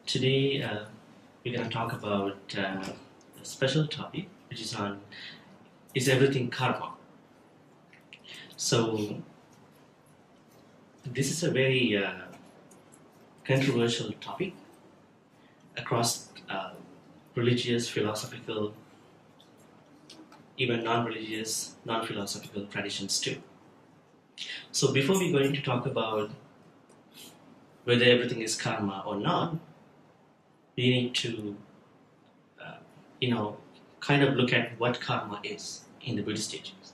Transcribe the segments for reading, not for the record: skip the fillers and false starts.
Today we're going to talk about a special topic, which is on is everything karma. So this is a very controversial topic across religious, philosophical, even non-religious, non-philosophical traditions too. So before we go into talk about whether everything is karma or not, we need to, kind of look at what karma is in the Buddhist teachings.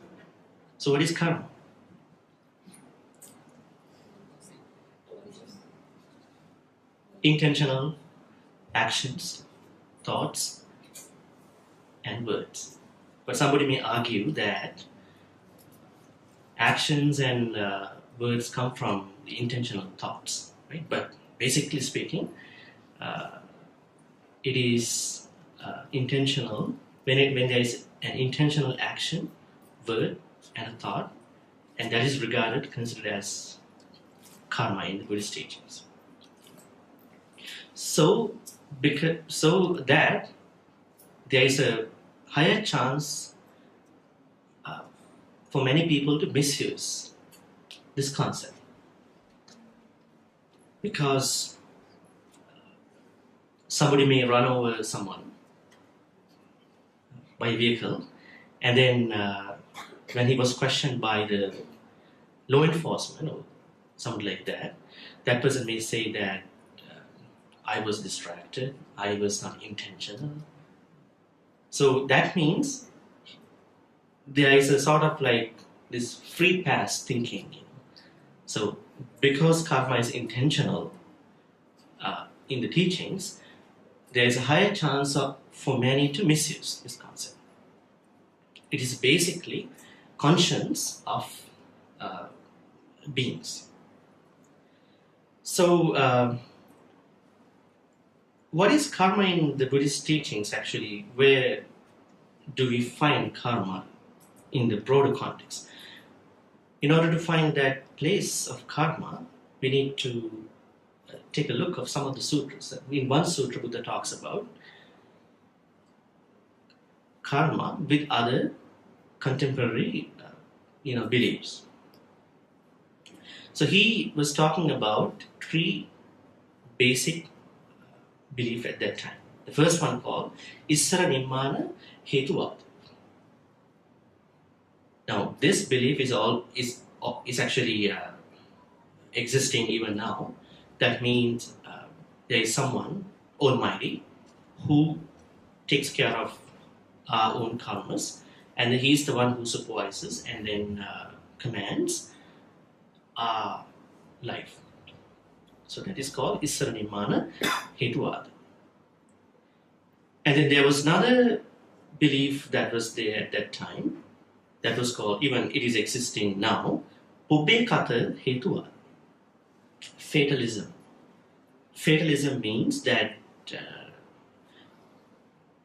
So what is karma? Intentional actions, thoughts, and words. But somebody may argue that actions and words come from the intentional thoughts, right? But basically speaking, it is intentional when there is an intentional action, word, and a thought, and that is considered as karma in the Buddhist teachings. So that there is a higher chance for many people to misuse this concept, because somebody may run over someone by vehicle, and then when he was questioned by the law enforcement or something like that, that person may say that I was distracted, I was not intentional. So that means there is a sort of like this free pass thinking. So because karma is intentional in the teachings, there is a higher chance for many to misuse this concept. It is basically conscience of beings. So what is karma in the Buddhist teachings actually? Where do we find karma in the broader context? In order to find that place of karma, we need to take a look of some of the sutras. In one sutra, Buddha talks about karma with other contemporary, beliefs. So he was talking about three basic beliefs at that time. The first one called Issara Nimmana Hetuvada. Now, this belief is actually existing even now. That means there is someone almighty who takes care of our own karmas, and he is the one who supervises and then commands our life. So that is called Issara Nimmana Hetuvada. And then there was another belief that was there at that time, that was called, even it is existing now, Pubbekata Hetuvada. Fatalism. Fatalism means that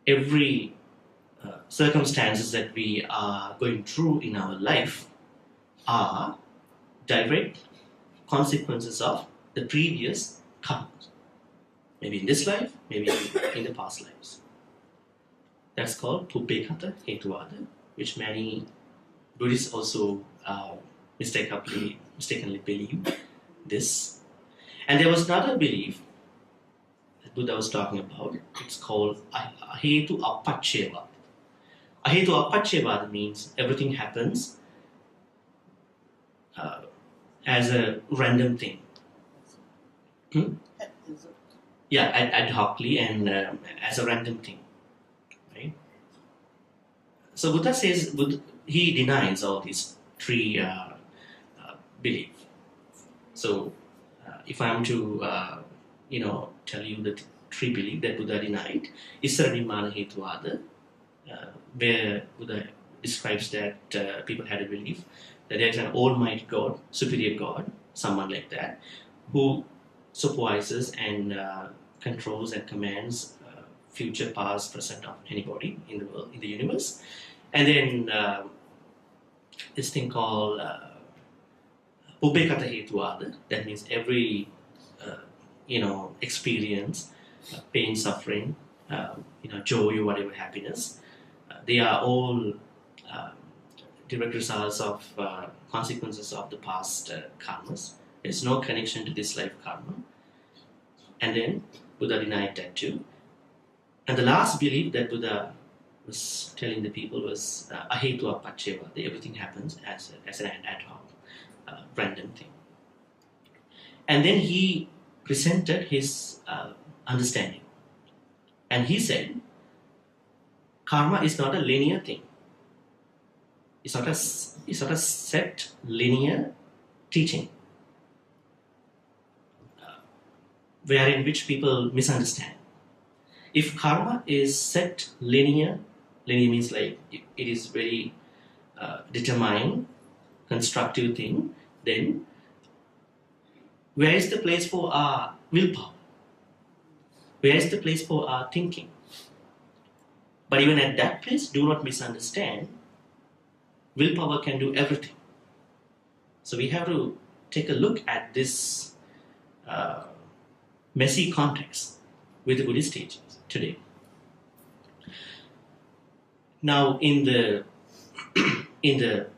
every circumstances that we are going through in our life are direct consequences of the previous karma. Maybe in this life, maybe in the past lives. That's called Pubbekata Hetuvada, which many Buddhists also mistakenly believe this. And there was another belief that Buddha was talking about. It's called Ahetu Appacchevada. Ahetu Appacchevada means everything happens as a random thing. Yeah, ad hocly and as a random thing. Right? So Buddha says, he denies all these three beliefs. So if I am to, tell you the three beliefs that Buddha denied, Issara Nimmana Hetuvada, where Buddha describes that people had a belief that there is an almighty God, superior God, someone like that, who supervises and controls and commands future, past, present of anybody in the world, in the universe. And then this thing called Pubbekata Hetuvada, that means every experience pain, suffering, joy, or whatever happiness, they are all uh, direct results of consequences of the past karmas. There's no connection to this life karma. And then Buddha denied that too. And the last belief that Buddha was telling the people was ahetua pacheva, that everything happens as an ad hoc, random thing. And then he presented his understanding. And he said, karma is not a linear thing. It's not a set linear teaching, wherein which people misunderstand. If karma is set linear means like it is very determined, constructive thing, then where is the place for our willpower? Where is the place for our thinking? But even at that place, do not misunderstand, willpower can do everything. So we have to take a look at this messy context with the Buddhist teachings today. Now, in the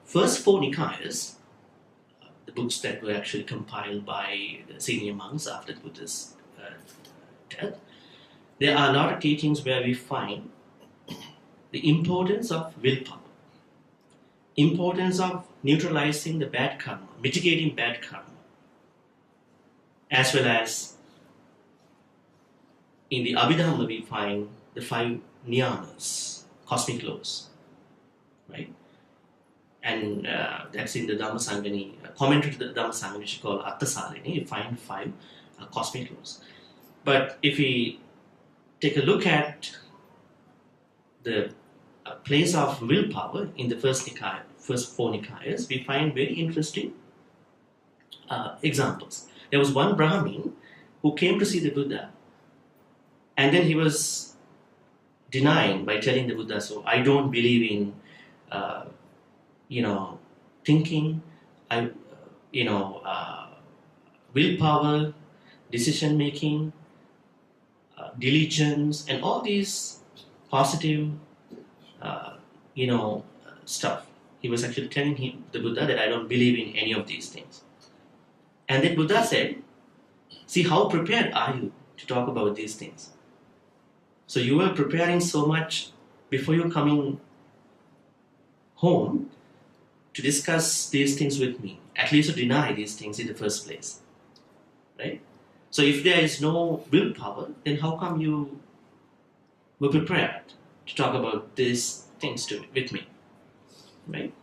first four Nikayas, the books that were actually compiled by the senior monks after the Buddha's death, there are a lot of teachings where we find the importance of willpower, importance of neutralizing the bad karma, mitigating bad karma, as well as in the Abhidhamma we find the 5 niyamas, cosmic laws, right? And that's in the Dhamma Sangani, commentary to the Dhamma Sangani, which is called Attasalini. You find 5 cosmic laws. But if we take a look at the place of willpower in the first 4 Nikayas, we find very interesting examples. There was one Brahmin who came to see the Buddha, and then he was denying by telling the Buddha, so I don't believe in thinking, willpower, decision making, diligence, and all these positive, stuff. He was actually telling the Buddha that I don't believe in any of these things. And then Buddha said, see, how prepared are you to talk about these things? So you were preparing so much before you coming home to discuss these things with me, at least to deny these things in the first place, right? So if there is no willpower, then how come you were prepared to talk about these things with me, right?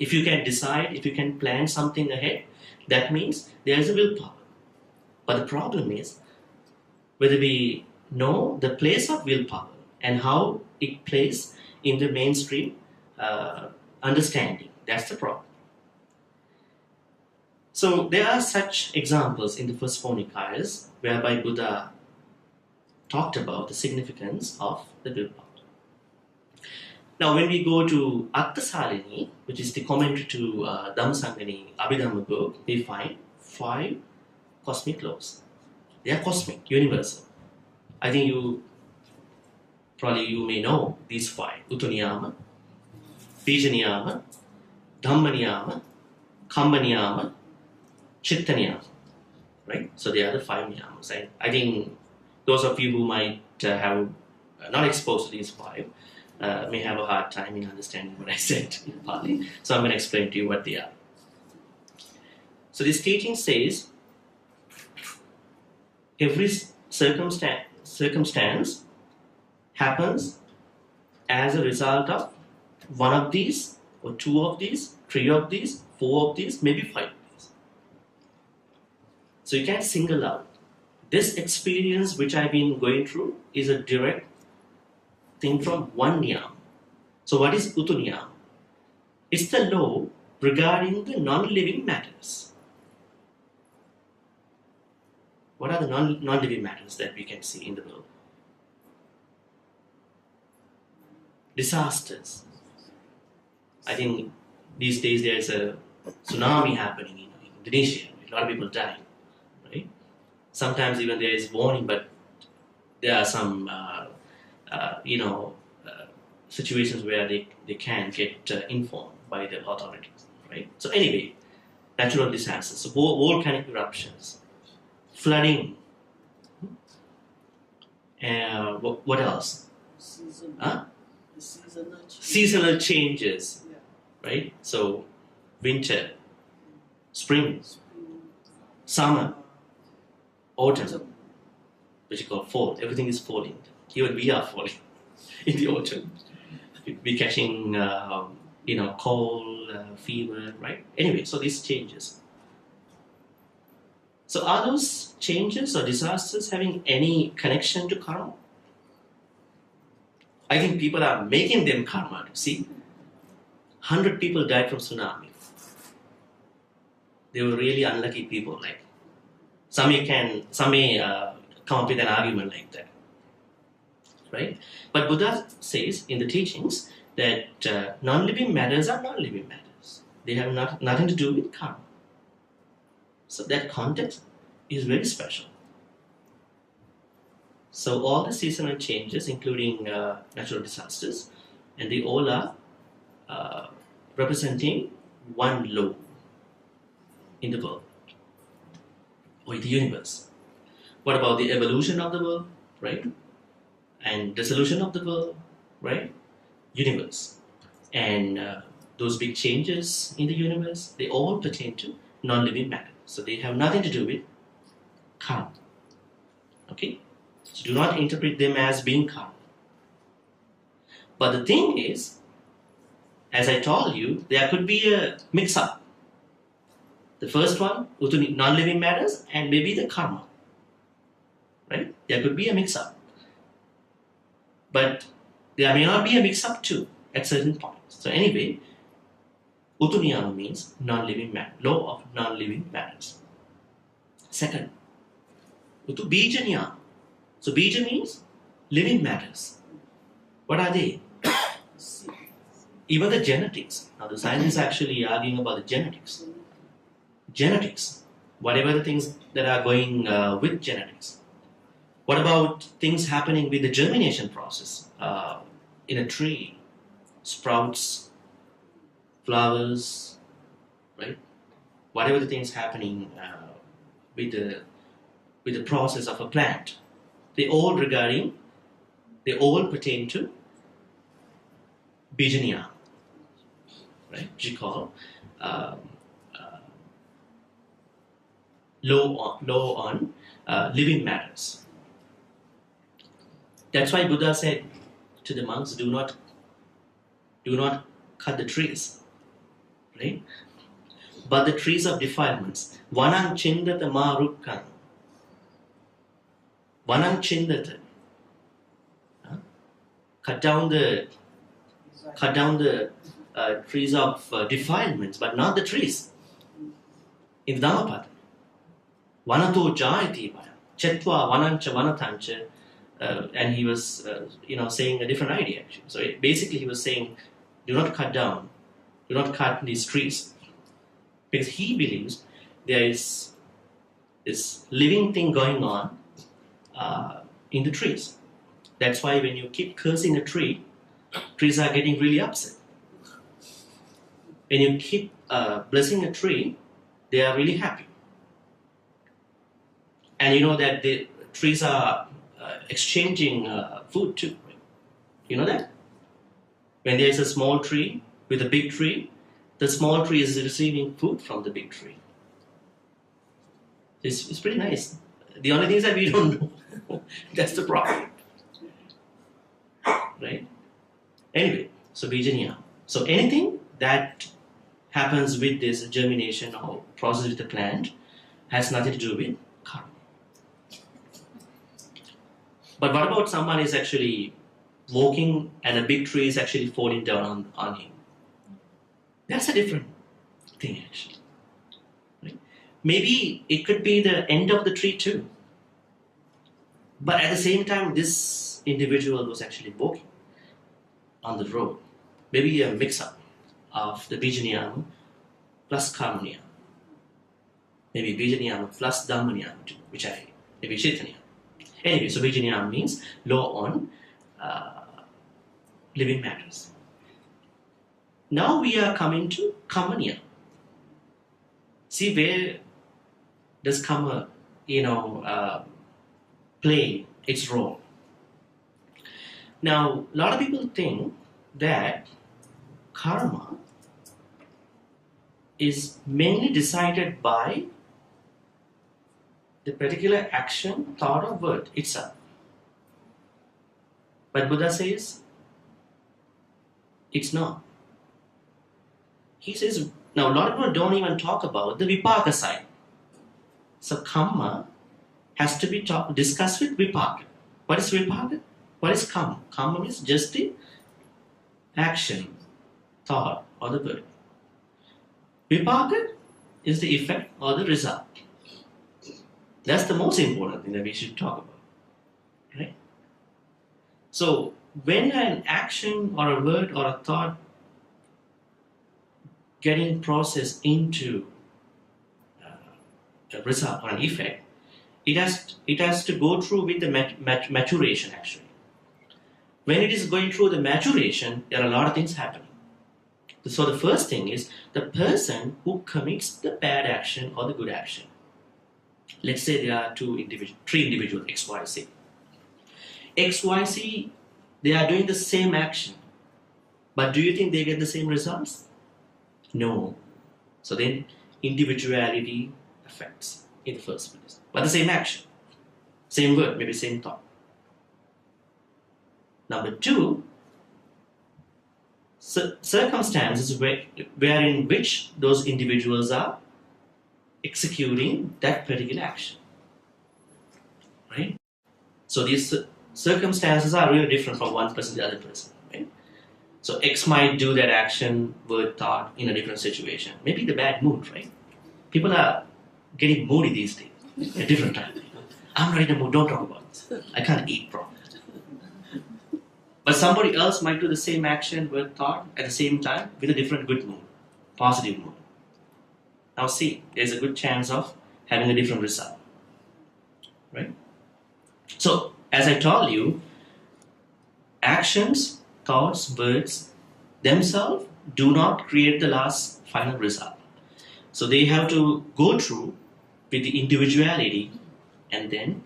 If you can decide, if you can plan something ahead, that means there is a willpower. But the problem is whether we know the place of willpower and how it plays in the mainstream understanding. That's the problem. So there are such examples in the first 4 Nikayas whereby Buddha talked about the significance of the willpower. Now when we go to Attasalini, which is the commentary to Dhammasangani Abhidhamma book, we find 5 cosmic laws. They are cosmic, universal. I think you may know these 5. Uttaniyama, Bijaniyama, Dhammaniyama, Kambaniyama, Chittaniyama. Right? So they are the 5 niyamas. And I think those of you who might have not exposed to these 5 may have a hard time in understanding what I said in Pali. So I'm going to explain to you what they are. So this teaching says every circumstance happens as a result of one of these, or 2 of these, 3 of these, 4 of these, maybe 5 of these. So you can't single out. This experience which I've been going through is a direct thing from one niyam. So what is Uttaniyam? It's the law regarding the non-living matters. What are the non-living matters that we can see in the world? Disasters. I think these days there's a tsunami happening in Indonesia. A lot of people dying, right? Sometimes even there is warning, but there are some situations where they can get informed by the authorities, right? So anyway, natural disasters, so volcanic eruptions, flooding, what else? Seasonal changes, right? So winter, spring, summer, autumn, which you call fall. Everything is falling. Even we are falling in the autumn. We're catching, cold, fever, right? Anyway, so these changes. So are those changes or disasters having any connection to karma? I think people are making them karma. See, 100 people died from tsunami. They were really unlucky people. Like some may come up with an argument like that, right? But Buddha says in the teachings that non-living matters are non-living matters. They have nothing to do with karma. So that context is very special. So all the seasonal changes, including natural disasters, and they all are representing one law in the world or in the universe. What about the evolution of the world, right? And dissolution of the world, right? Universe. And those big changes in the universe, they all pertain to non-living matter. So they have nothing to do with karma. Okay? So do not interpret them as being karma. But the thing is, as I told you, there could be a mix-up. The first one, non-living matters, and maybe the karma. Right? There could be a mix-up. But there may not be a mix-up too at certain points. So anyway, Utuniyama means non-living matter, law of non-living matters. Second, Utu Bijanyama. So Bija means living matters. What are they? Even the genetics. Now the science is actually arguing about the genetics. Genetics. Whatever the things that are going with genetics. What about things happening with the germination process in a tree? Sprouts, flowers, right? Whatever the things happening with the process of a plant, they all pertain to Bijanya, right? Which you call law on living matters. That's why Buddha said to the monks, do not cut the trees, right? But the trees of defilements, vanang chindata marukkam, vanang chindata, cut down the trees of defilements, but not the trees. In the Dhammapada, vanato jayati vaya, chetva vanancha vanatancha. And he was, saying a different idea actually. So basically, he was saying, do not cut these trees, because he believes there is this living thing going on in the trees. That's why when you keep cursing a tree, trees are getting really upset. When you keep blessing a tree, they are really happy. And you know that the trees are exchanging food too. You know that? When there is a small tree with a big tree, the small tree is receiving food from the big tree. It's pretty nice. The only thing is that we don't know. That's the problem. Right? Anyway, so Bijanya. So anything that happens with this germination or process with the plant has nothing to do with karma. But what about someone is actually walking and a big tree is actually falling down on him? That's a different thing actually. Right? Maybe it could be the end of the tree too. But at the same time, this individual was actually walking on the road. Maybe a mix-up of the Bijanyama plus Karmanyama. Maybe Bijanyama plus Dhammanyama too, maybe Chaitanya. Anyway, so Vijnana means law on living matters. Now we are coming to Kamaniya. See, where does Kama, play its role? Now, a lot of people think that karma is mainly decided by the particular action, thought, or word itself. But Buddha says it's not. He says, now a lot of people don't even talk about the vipaka side. So karma has to be discussed with vipaka. What is vipaka? What is karma? Karma means just the action, thought, or the word. Vipaka is the effect or the result. That's the most important thing that we should talk about. Right? So when an action or a word or a thought getting processed into a result or an effect, it has to go through with the maturation actually. When it is going through the maturation, there are a lot of things happening. So the first thing is the person who commits the bad action or the good action. Let's say there are three individuals, X, Y, Z. X, Y, Z, they are doing the same action. But do you think they get the same results? No. So then individuality affects in the first place. But the same action, same word, maybe same thought. Number two, circumstances wherein which those individuals are executing that particular action. Right? So these circumstances are really different from one person to the other person. Right? So X might do that action, word, thought in a different situation. Maybe the bad mood, right? People are getting moody these days at different times. I'm not in the mood, don't talk about this. I can't eat properly. But somebody else might do the same action, word, thought at the same time with a different good mood, positive mood. Now see, there's a good chance of having a different result. Right? So, as I told you, actions, thoughts, words themselves do not create the last final result. So they have to go through with the individuality and then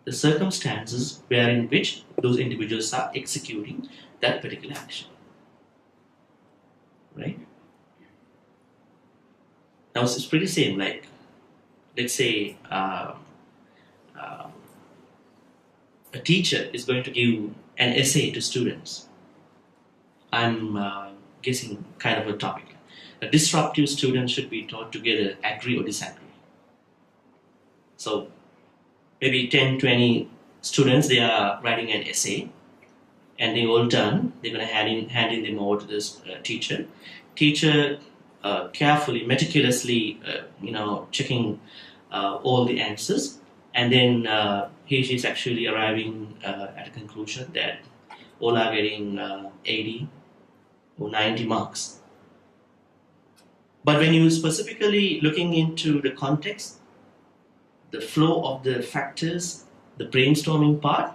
the circumstances wherein which those individuals are executing that particular action. Right? Now it's pretty same, like, let's say a teacher is going to give an essay to students. I'm guessing kind of a topic. A disruptive student should be taught to either agree or disagree. So maybe 10, 20 students, they are writing an essay and they all done. They're going to hand in them over to this teacher. Teacher carefully, meticulously, checking all the answers, and then she's actually arriving at a conclusion that all are getting 80 or 90 marks. But when you specifically looking into the context, the flow of the factors, the brainstorming part,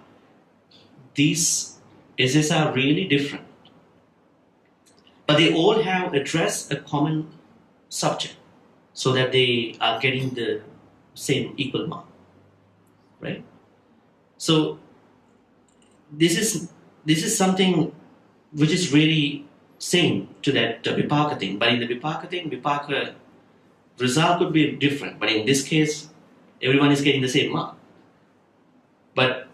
these essays are really different. But they all have addressed a common subject so that they are getting the same equal mark. Right? So this is something which is really same to that vipaka thing. But in the vipaka thing, vipaka result could be different. But in this case, everyone is getting the same mark. But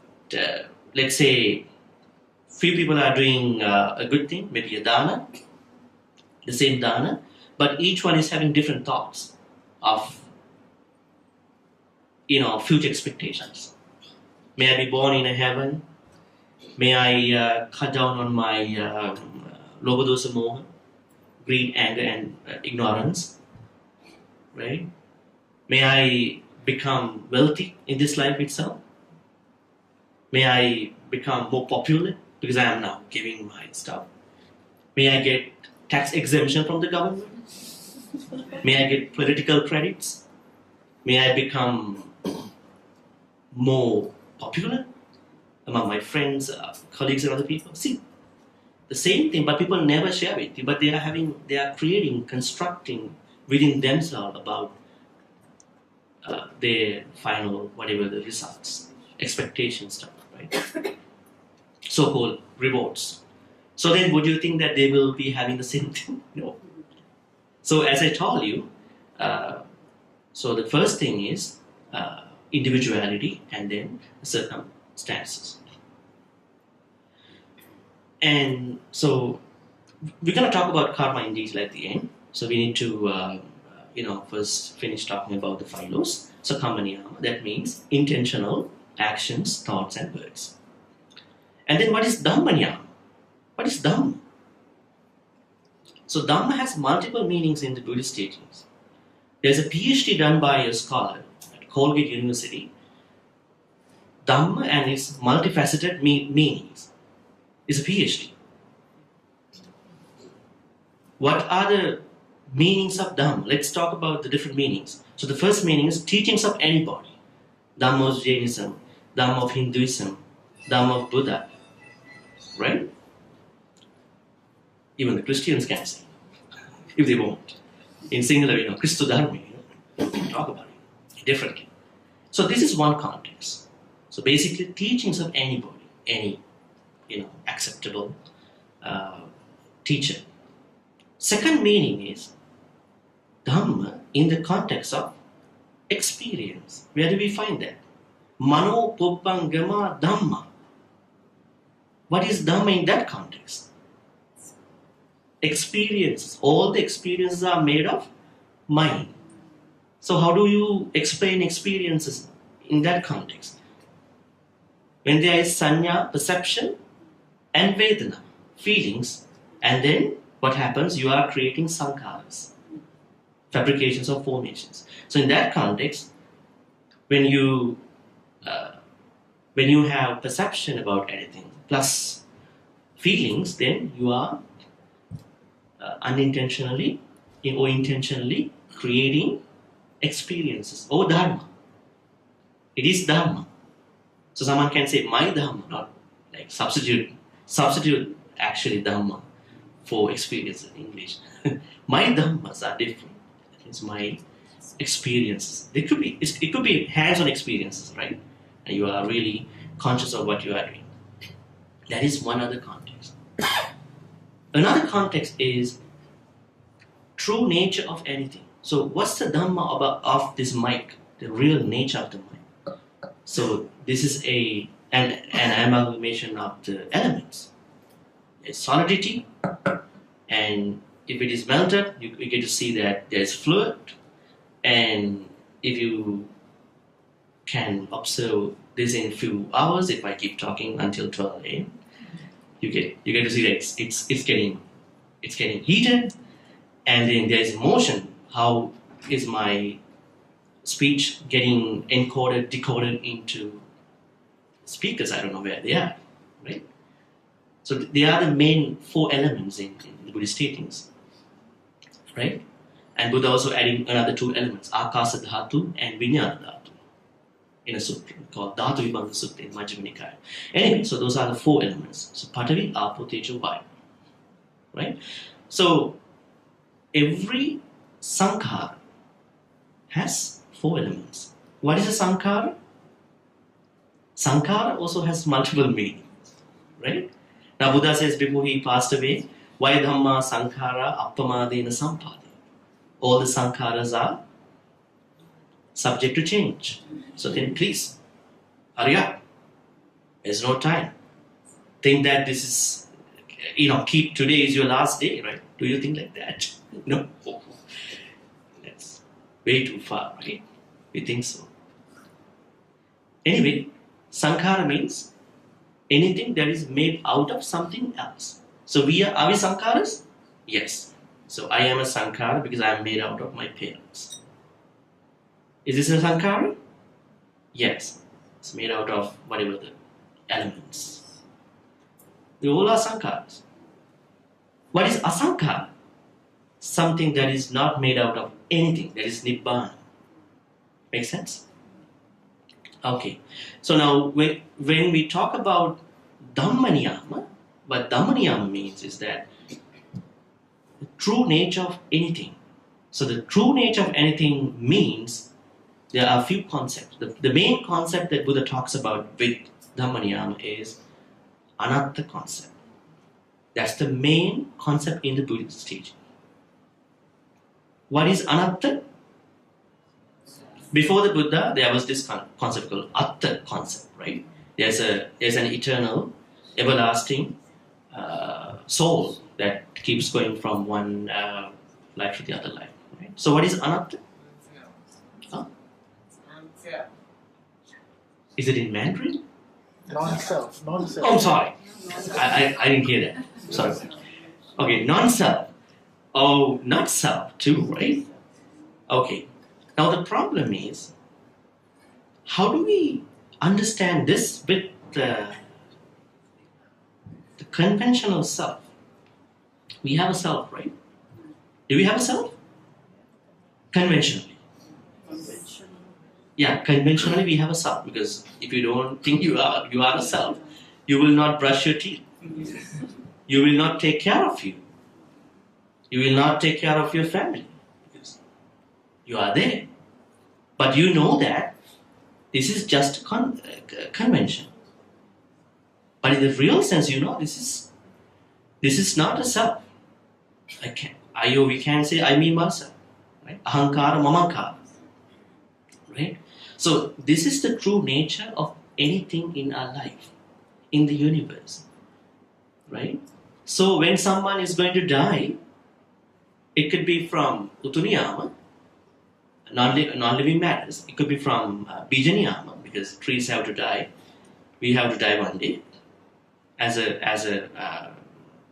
let's say few people are doing a good thing, maybe a dana, the same dana, but each one is having different thoughts of future expectations. May I be born in a heaven? May I cut down on my logodosa moha, greed, anger, and ignorance? Right? May I become wealthy in this life itself? May I become more popular because I am now giving my stuff? May I get tax exemption from the government? May I get political credits? May I become more popular among my friends, colleagues, and other people. See, the same thing, but people never share it. But they are creating, constructing within themselves about their final, whatever the results, expectations, stuff, right? So-called rewards. So then, would you think that they will be having the same thing? No. So as I told you, so the first thing is individuality, and then circumstances. And so we're going to talk about karma in detail at the end. So we need to, first finish talking about the 5 laws. So karma niyama, that means intentional actions, thoughts, and words. And then what is Dhamma niyama? What is Dhamma? So Dhamma has multiple meanings in the Buddhist teachings. There's a PhD done by a scholar at Colgate University. Dhamma and its multifaceted meanings is a PhD. What are the meanings of Dhamma? Let's talk about the different meanings. So the first meaning is teachings of anybody. Dhamma of Jainism, Dhamma of Hinduism, Dhamma of Buddha. Right? Even the Christians can say, if they want. In singular, Christo Dharma, talk about it differently. So this is one context. So basically, teachings of anybody, any, acceptable teacher. Second meaning is Dhamma in the context of experience. Where do we find that? Mano Puppangama Dhamma. What is Dhamma in that context? Experiences. All the experiences are made of mind. So how do you explain experiences in that context? When there is sanya, perception, and vedana, feelings, and then what happens? You are creating sankharas, fabrications or formations. So in that context, when you have perception about anything plus feelings, then you are unintentionally or intentionally creating experiences or dharma. It is dharma. So someone can say my dharma, not like substitute actually dharma for experience in English. My dhammas are different. That means my experiences. It could be hands-on experiences, right? And you are really conscious of what you are doing. That is one other context. Another context is true nature of anything. So what's the Dhamma of this mic? The real nature of the mic. So this is an amalgamation of the elements. It's solidity, and if it is melted, you get to see that there's fluid. And if you can observe this in a few hours, if I keep talking until 12 a.m., you get to see that it's getting heated, and then there's motion. How is my speech getting encoded, decoded into speakers? I don't know where they are, right? So they are the main 4 elements in the Buddhist teachings, right? And Buddha also adding another 2 elements, Akasa Dhatu and Vijnana Dhatu, in a sutra called Dhatu Vibhanga Sutta in Majjhima Nikaya. Anyway, so those are the 4 elements. So Patavi, Apo, Tejo, Vaya, right? So every sankhara has 4 elements. What is a sankhara? Sankhara also has multiple meanings, right? Now Buddha says before he passed away, Vaya Dhamma Sankhara Appamadena Sampadi. All the sankharas are subject to change. So then please, hurry up. There's no time. Think that this is, keep today is your last day, right? Do you think like that? No. That's way too far, right? We think so. Anyway, sankhara means anything that is made out of something else. So are we sankharas? Yes. So I am a sankhara because I am made out of my parents. Is this a sankhara? Yes. It's made out of whatever the elements. They all are sankharas. What is asankhara? Something that is not made out of anything. That is nibbana. Make sense? Okay. So now when we talk about Dhamma niyama, what Dhamma niyama means is that the true nature of anything. So the true nature of anything means there are a few concepts. The main concept that Buddha talks about with Dhamma niyama is anatta concept. That's the main concept in the Buddhist teaching. What is anatta? Before the Buddha, there was this concept called atta concept, right? There's an eternal, everlasting soul that keeps going from one life to the other life. Right? So what is anatta? Huh? Is it in Mandarin? Non-self. Oh, sorry. I didn't hear that. Sorry. Okay, non-self. Oh, not self too, right? Okay. Now the problem is, how do we understand this with the conventional self? We have a self, right? Do we have a self? Conventionally. Yeah, conventionally we have a self, because if you don't think you are a self, you will not brush your teeth. You will not take care of you. You will not take care of your family, because you are there. But you know that this is just convention. But in the real sense, you know, this is not a self. We can say I mean myself, right? Ahankara, mamankara, right? So this is the true nature of anything in our life, in the universe, right? So when someone is going to die, it could be from utuniyama, non-living matters. It could be from bijaniyama, because trees have to die. We have to die one day, as a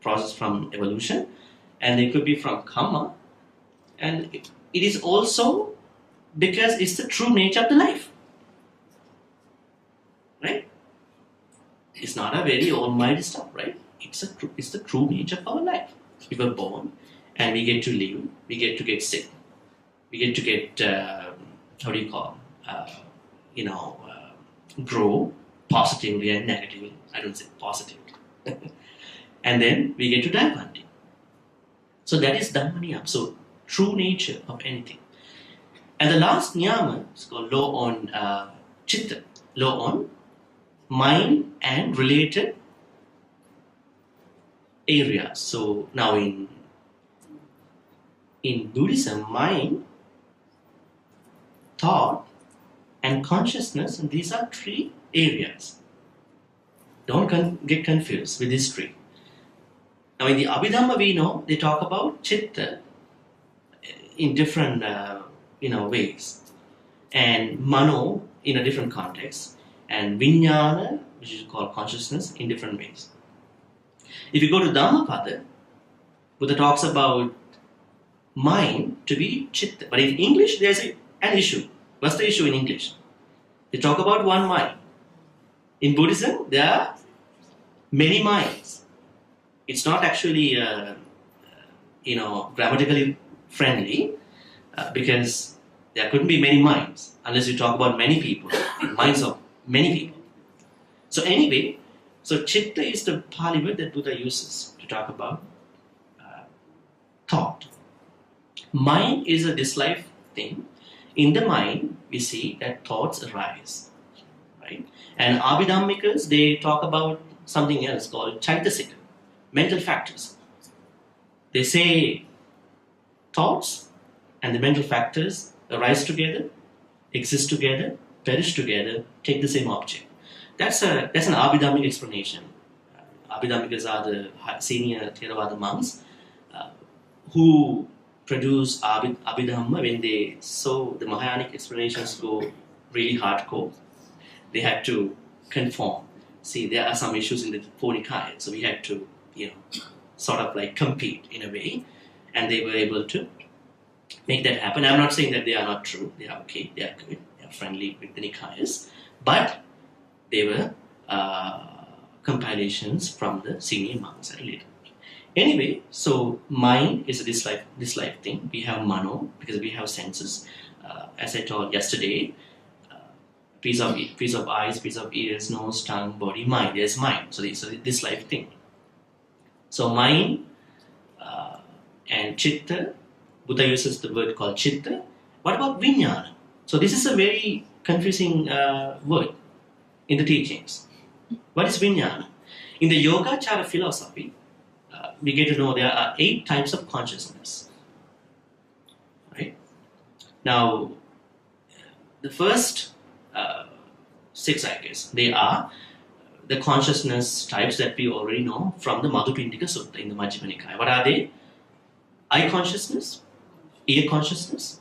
process from evolution, and it could be from karma, and it is also because it's the true nature of the life, right? It's not a very old-minded stuff, right? It's the true nature of our life. We were born, and we get to live. We get to get sick. We get to get grow positively and negatively. I don't say positively. And then we get to die one day. So that is Dhamma niyama. So true nature of anything. And the last niyama is called law on chitta, law on mind and related areas. So now in Buddhism, mind, thought, and consciousness, and these are three areas. Don't get confused with these three. Now in the Abhidhamma, we know they talk about chitta in different ways, and mano in a different context, and vijnana, which is called consciousness, in different ways. If you go to Dhammapada, Buddha talks about mind to be chitta, but in English there's an issue. What's the issue in English? They talk about one mind. In Buddhism, there are many minds. It's not actually, grammatically friendly, because there couldn't be many minds unless you talk about many people, minds of many people. So anyway, so chitta is the Pali word that Buddha uses to talk about thought. Mind is a dislife thing. In the mind, we see that thoughts arise, right? And Abhidhammikas, they talk about something else called Chaitasika, mental factors. They say thoughts and the mental factors arise together, exist together, perish together, take the same object. That's an Abhidhammic explanation. Abhidhammikas are the senior Theravada monks who produce Abhidhamma when they saw the Mahayanic explanations go really hardcore. They had to conform. See, there are some issues in the four Nikayas, so we had to, sort of like compete in a way, and they were able to make that happen. I'm not saying that they are not true. They are okay. They are good. They are friendly with the Nikayas, but they were compilations from the senior monks at a later. Anyway, so mind is a dislike thing. We have mano because we have senses. As I told yesterday, piece of eyes, piece of ears, nose, tongue, body, mind. There's mind. So this life thing. So mind and chitta. Buddha uses the word called chitta. What about vijnana? So this is a very confusing word in the teachings. What is vijnana? In the Yogacara philosophy, we get to know there are 8 types of consciousness. Right? Now, the first 6, I guess, they are the consciousness types that we already know from the Madhupindika Sutta in the Majjhima Nikaya. What are they? Eye consciousness, ear consciousness,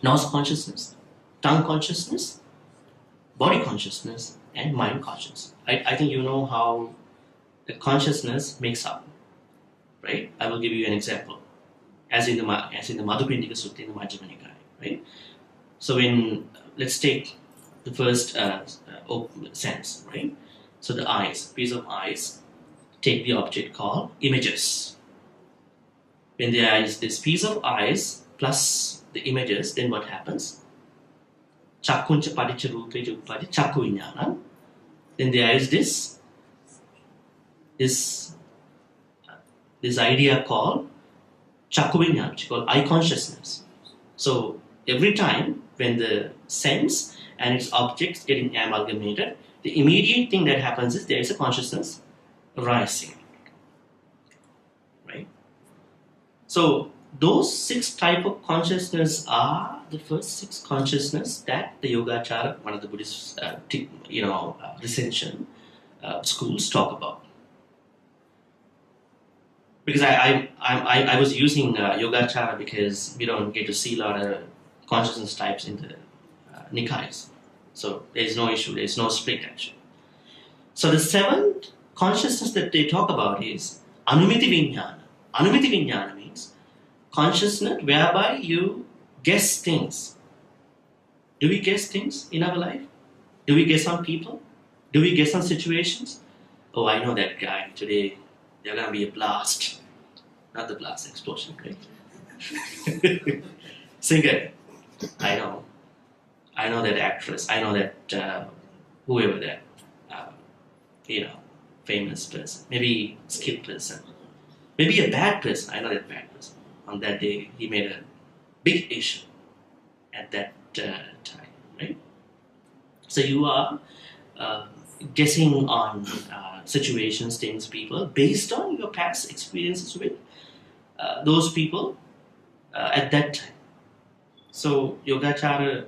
nose consciousness, tongue consciousness, body consciousness, and mind consciousness. I think you know how the consciousness makes up, right? I will give you an example, as in the Madhupindika Sutta in the Majjhima Nikaya, right? So let's take the first sense, right? So the eyes, piece of eyes, take the object called images. When there is this piece of eyes plus the images, then what happens? Chakkuncha padicca rupeja uppadi chakku viññānam. Then there is this idea called chakku viññānam, which is called eye consciousness. So every time when the sense and its objects getting amalgamated, the immediate thing that happens is there is a consciousness arising. Right? So those 6 type of consciousness are the first 6 consciousness that the Yogacara, one of the Buddhist recension schools talk about. Because I was using Yogacara because we don't get to see a lot of consciousness types in the Nikayas. So there is no issue, there is no split actually. So the 7th consciousness that they talk about is Anumiti Vijnana. Anumiti Vijnana means consciousness whereby you guess things. Do we guess things in our life? Do we guess on people? Do we guess on situations? Oh, I know that guy today. There's going to be a blast. Not the blast, explosion, right? Singer. I know. I know that actress. I know that whoever that, famous person. Maybe skilled person. Maybe a bad person. I know that bad person. On that day, he made a big issue at that time, right? So you are guessing on situations, things, people, based on your past experiences with those people at that time. So Yogacara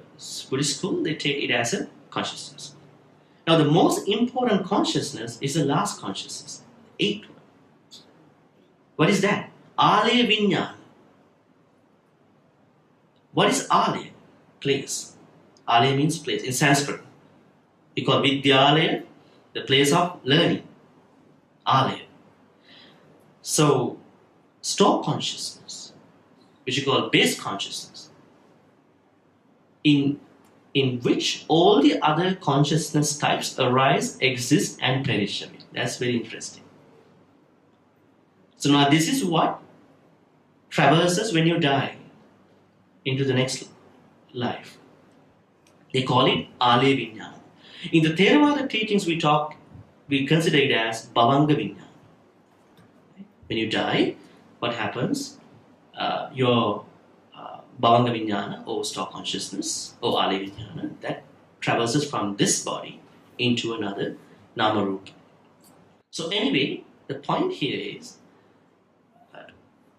Buddhist school, they take it as a consciousness. Now the most important consciousness is the last consciousness, 8th one. What is that? Alaya Viññāna. What is Alaya? Place. Alaya means place in Sanskrit. We call Vidyalaya the place of learning. Alaya. So store consciousness, which we call base consciousness, in which all the other consciousness types arise, exist, and perish away. That's very interesting. So now this is what traverses when you die into the next life. They call it Alaya Viññāna. In the Theravada teachings we consider it as Bhavanga Viññāna. When you die, what happens? Your Bhavanga Viññāna, or store consciousness, or Alaya Viññāna, that traverses from this body into another Nama Rupa. So anyway, the point here is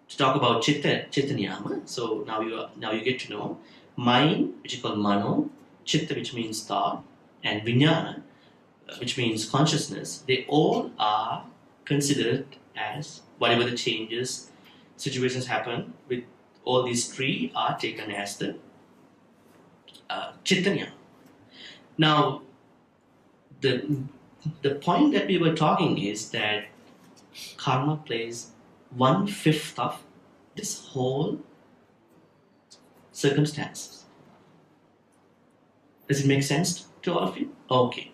to talk about Chitta Niyama. So now you get to know mind, which is called Mano, Chitta, which means thought, and Viññāna, which means consciousness. They all are considered as whatever the changes, situations happen with all these 3 are taken as the Chitta Niyama. Now, the point that we were talking is that karma plays 1/5 of this whole circumstances. Does it make sense to all of you? Okay.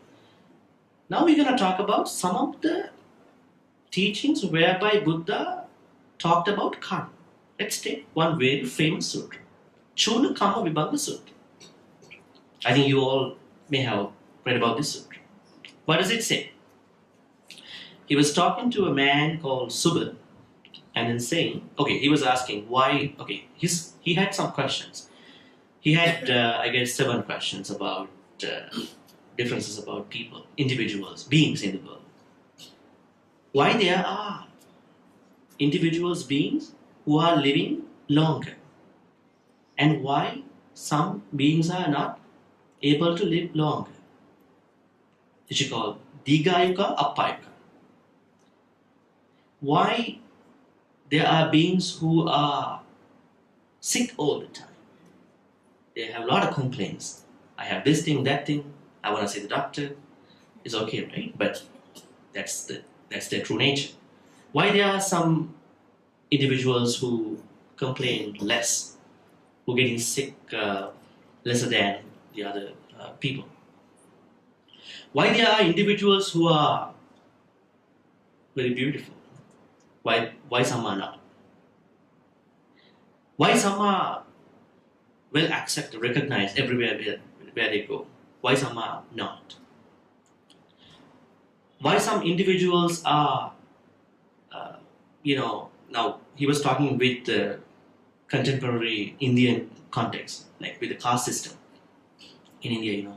Now we're going to talk about some of the teachings whereby Buddha talked about karma. Let's take one very famous sutra, Chula Karma Vibhanga Sutra. I think you all may have read about this sutra. What does it say? He was talking to a man called Subal, and then saying, okay, he was asking why, okay, he had some questions. He had, I guess, 7 questions about differences about people, individuals, beings in the world. Why there are individuals, beings who are living longer, and why some beings are not able to live longer, which is called Digayuka, Appayuka. Why there are beings who are sick all the time. They have a lot of complaints. I have this thing, that thing. I want to see the doctor. It's okay, right? But that's their true nature. Why there are some individuals who complain less, who are getting sick lesser than the other people? Why there are individuals who are very beautiful? Why some are not? Why some are well accepted, recognized everywhere where they go? Why some are not? Why some individuals are, now he was talking with the contemporary Indian context, like with the caste system. In India,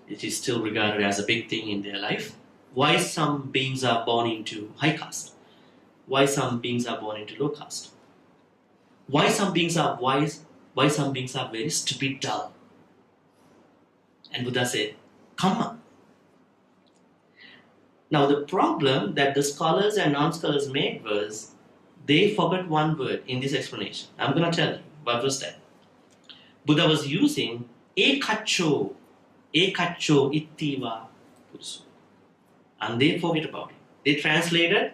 it is still regarded as a big thing in their life. Why some beings are born into high caste? Why some beings are born into low caste? Why some beings are wise? Why some beings are very stupid, dull? And Buddha said, karma. Now the problem that the scholars and non-scholars made was they forgot one word in this explanation. I'm going to tell you what was that. Buddha was using ekacho ittiva purusu. And they forget about it. They translated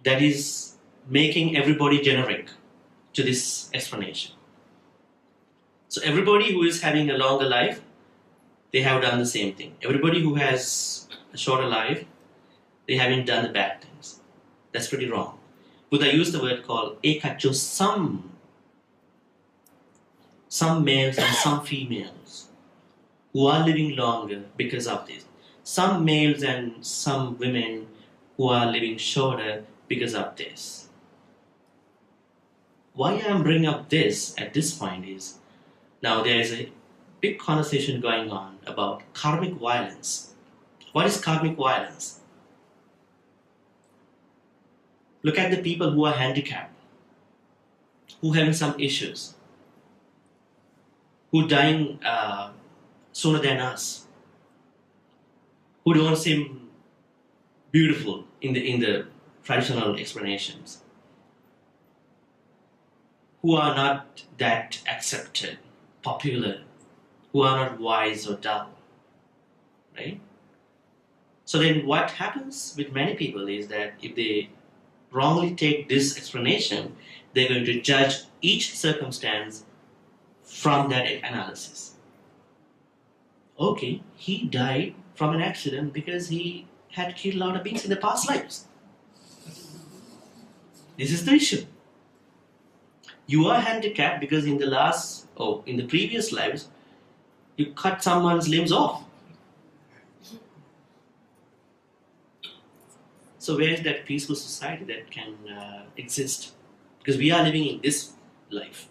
that is making everybody generic to this explanation. So everybody who is having a longer life, they have done the same thing. Everybody who has a shorter life, they haven't done the bad things. That's pretty wrong. Buddha used the word called ekacho, some males and some females who are living longer because of this. Some males and some women who are living shorter because of this. Why I'm bringing up this at this point is, now there is a big conversation going on about karmic violence. What is karmic violence? Look at the people who are handicapped, who are having some issues, who are dying sooner than us, who don't seem beautiful in the traditional explanations, who are not that accepted, popular, who are not wise or dull, right? So then what happens with many people is that if they wrongly take this explanation, they're going to judge each circumstance from that analysis. Okay, he died from an accident because he had killed a lot of beings in the past lives. This is the issue. You are handicapped because in the previous lives, you cut someone's limbs off. So where is that peaceful society that can exist? Because we are living in this life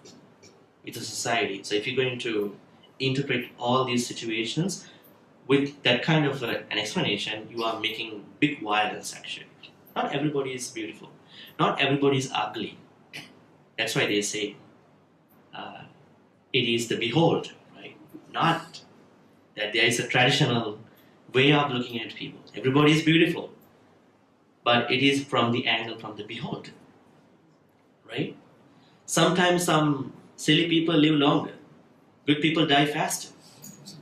with a society. So if you're going to interpret all these situations with that kind of an explanation, you are making big violence actually. Not everybody is beautiful. Not everybody is ugly. That's why they say it is the beholder, right? Not that there is a traditional way of looking at people. Everybody is beautiful, but it is from the angle from the beholder, right? Sometimes some silly people live longer. Good people die faster.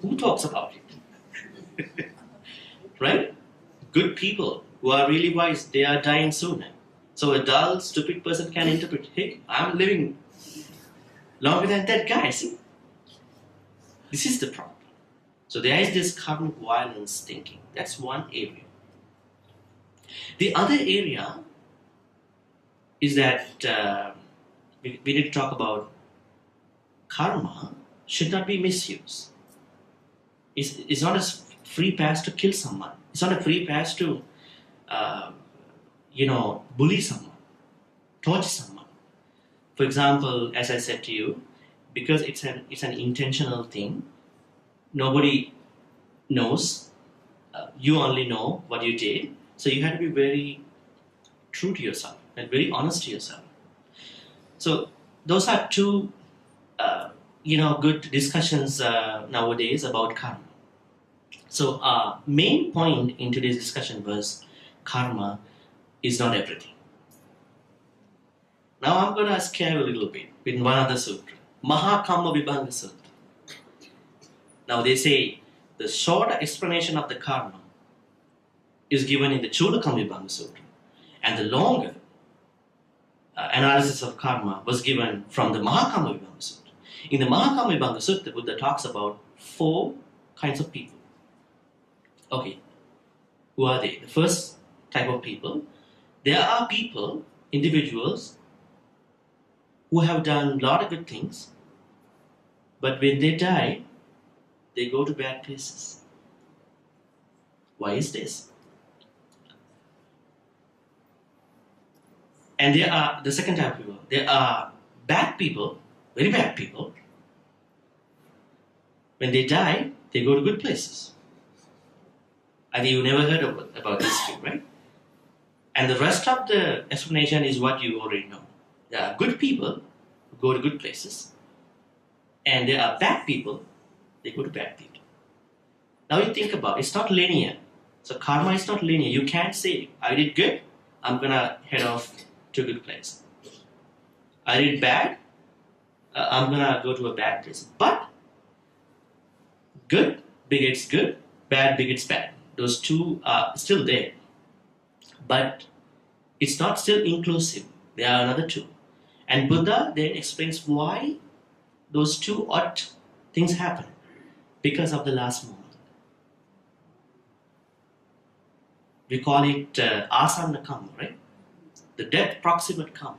Who talks about it? Right? Good people who are really wise, they are dying sooner. So a dull, stupid person can interpret, hey, I'm living longer than that guy, see? This is the problem. So there is this karmic violence thinking. That's one area. The other area is that we need to talk about karma should not be misused. It's not a free pass to kill someone. It's not a free pass to, bully someone, torture someone. For example, as I said to you, because it's an intentional thing, nobody knows. You only know what you did, so you have to be very true to yourself and very honest to yourself. So those are two, good discussions nowadays about karma. So main point in today's discussion was karma is not everything. Now I'm going to scare you a little bit with one other sutra, Maha Vibhanga Sutra. Now they say the short explanation of the karma is given in the Chulakam Vibhanga Sutra, and the longer analysis of karma was given from the Mahakama Vibhanga Sutra. In the Mahakama Vibhanga Sutra, Buddha talks about 4 kinds of people. Okay, who are they? The first type of people, there are people, individuals, who have done a lot of good things, but when they die, they go to bad places. Why is this? And there are the second type of people. There are bad people, very bad people. When they die, they go to good places. I think you never heard about this too, right? And the rest of the explanation is what you already know. There are good people who go to good places, and there are bad people, they go to bad people. Now you think about it, it's not linear. So karma is not linear. You can't say, I did good, I'm gonna head off to a good place. I did bad, I'm gonna go to a bad place. But good begets good, bad begets bad. Those two are still there. But it's not still inclusive. There are another two. And Buddha then explains why those two odd things happen. Because of the last moment. We call it asanna karma, right? The death proximate karma.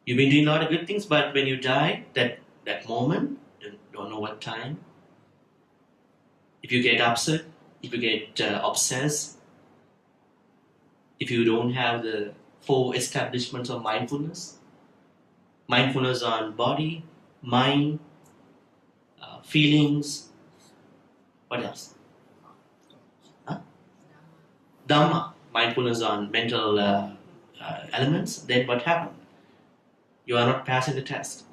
You've been doing a lot of good things, but when you die, that moment, don't know what time. If you get upset, if you get obsessed, if you don't have the 4 establishments of mindfulness on body, mind, feelings, what else? Dhamma, mindfulness on mental elements, then what happened? You are not passing the test.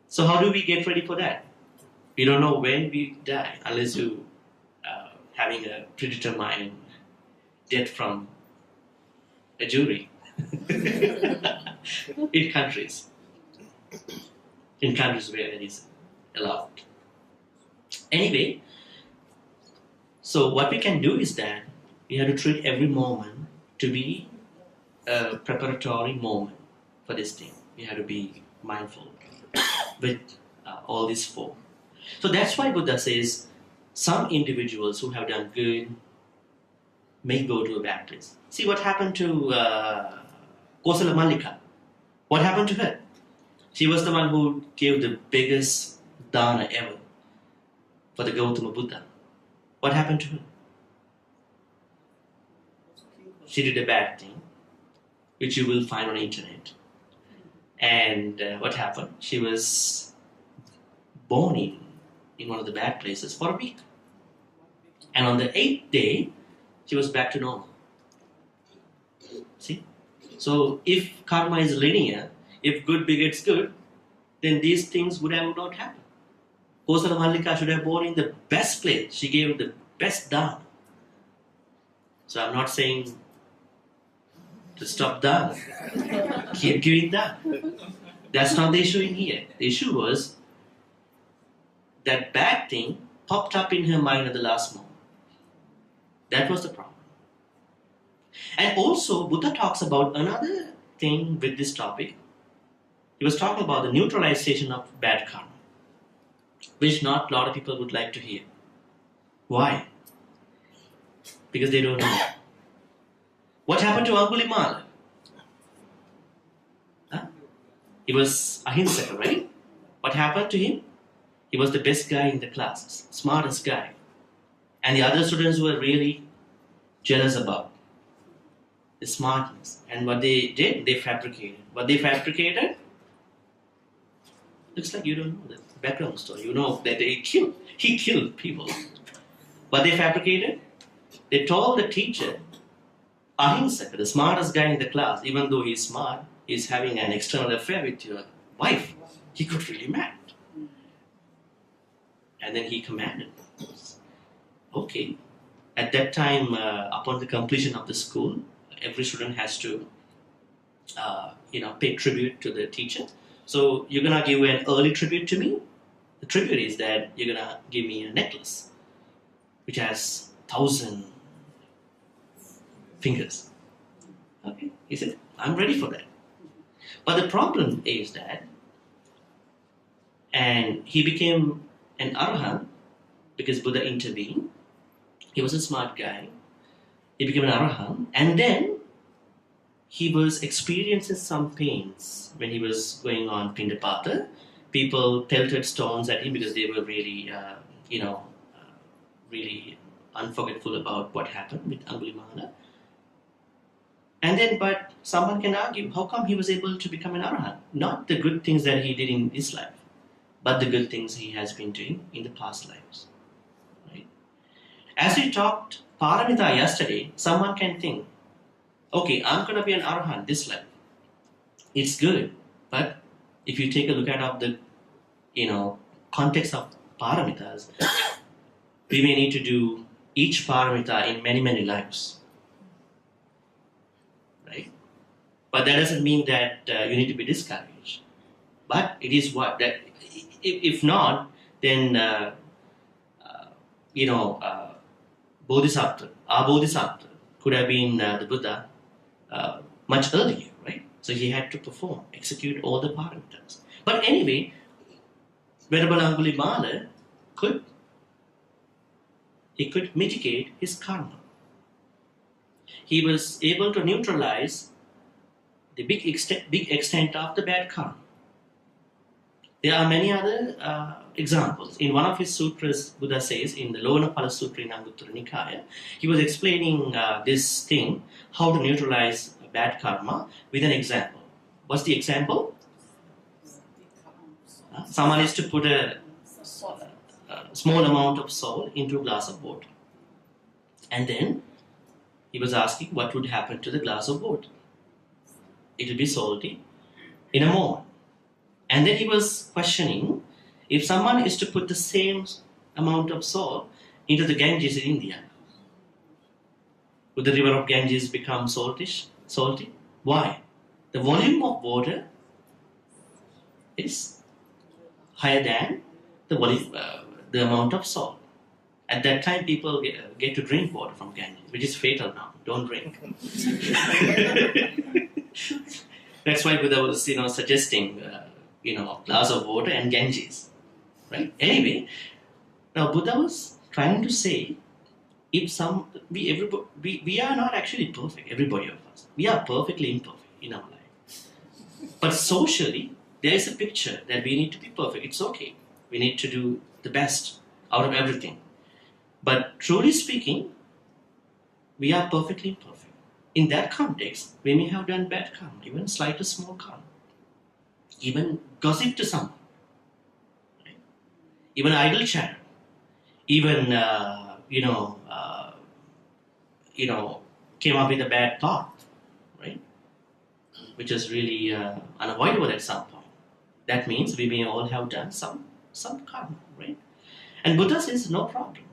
So how do we get ready for that? We don't know when we die unless you having a predetermined death from a jury in countries where it is allowed. Anyway, so what we can do is that we have to treat every moment to be a preparatory moment for this thing. We have to be mindful with all these 4. So that's why Buddha says some individuals who have done good may go to a bad place. See what happened to Kosala Mallika. What happened to her? She was the one who gave the biggest dana ever for the Gautama Buddha. What happened to her? She did a bad thing, which you will find on the internet. And what happened? She was born in one of the bad places for a week. And on the 8th day, she was back to normal. See? So if karma is linear, if good begets good, then these things would have not happened. Kosala Mallika should have born in the best place. She gave the best dana. So I'm not saying to stop dana. Keep giving dana. That's not the issue in here. The issue was that bad thing popped up in her mind at the last moment. That was the problem. And also, Buddha talks about another thing with this topic. He was talking about the neutralization of bad karma, which not a lot of people would like to hear. Why? Because they don't know. What happened to Angulimala? He was ahimsaka, right? What happened to him? He was the best guy in the class, smartest guy. And the other students were really jealous about the smartness. And what they did, they fabricated. What they fabricated, looks like you don't know the background story. You know that he killed people. What they fabricated, they told the teacher, Ahimsaka, the smartest guy in the class, even though he's smart, is having an external affair with your wife. He got really mad. And then he commanded, okay, at that time, upon the completion of the school, every student has to, pay tribute to the teacher. So you're gonna give an early tribute to me. The tribute is that you're gonna give me a necklace, which has 1,000 fingers. Okay, he said, I'm ready for that. But the problem is that, and he became an arahant because Buddha intervened. He was a smart guy. He became an arahant, and then he was experiencing some pains when he was going on Pindapata. People pelted stones at him because they were really, really unforgetful about what happened with Angulimala. And then, but someone can argue, how come he was able to become an arahant? Not the good things that he did in this life, but the good things he has been doing in the past lives. Right? As we talked paramita yesterday, someone can think, okay, I'm going to be an arahant this life. It's good, but if you take a look at the, context of paramitas, we may need to do each paramita in many, many lives. Right? But that doesn't mean that you need to be discouraged. But it is what that if not, then Bodhisattva, our Bodhisattva could have been the Buddha much earlier, right? So he had to execute all the paramitas. But anyway, Venerable Angulimala could mitigate his karma. He was able to neutralize the big extent of the bad karma. There are many other examples. In one of his sutras, Buddha says, in the Lonapala Sutra in Anguttara Nikaya, he was explaining this thing, how to neutralize bad karma, with an example. What's the example? Someone is to put a small amount of salt into a glass of water. And then he was asking what would happen to the glass of water. It will be salty in a moment. And then he was questioning, if someone is to put the same amount of salt into the Ganges in India, would the river of Ganges become salty? Why? The volume of water is higher than the amount of salt. At that time, people get to drink water from Ganges, which is fatal now. Don't drink. That's why Buddha was, suggesting, glass of water and Ganges, right? Anyway, now Buddha was trying to say, we are not actually perfect, everybody of us. We are perfectly imperfect in our life. But socially, there is a picture that we need to be perfect. It's okay. We need to do the best out of everything. But truly speaking, we are perfectly imperfect. In that context, we may have done bad karma, even slightest small karma. Even gossip to someone. Right? Even idle chatter. Even, came up with a bad thought. Right? Which is really unavoidable at some point. That means we may all have done some karma, right? And Buddha says, no problem.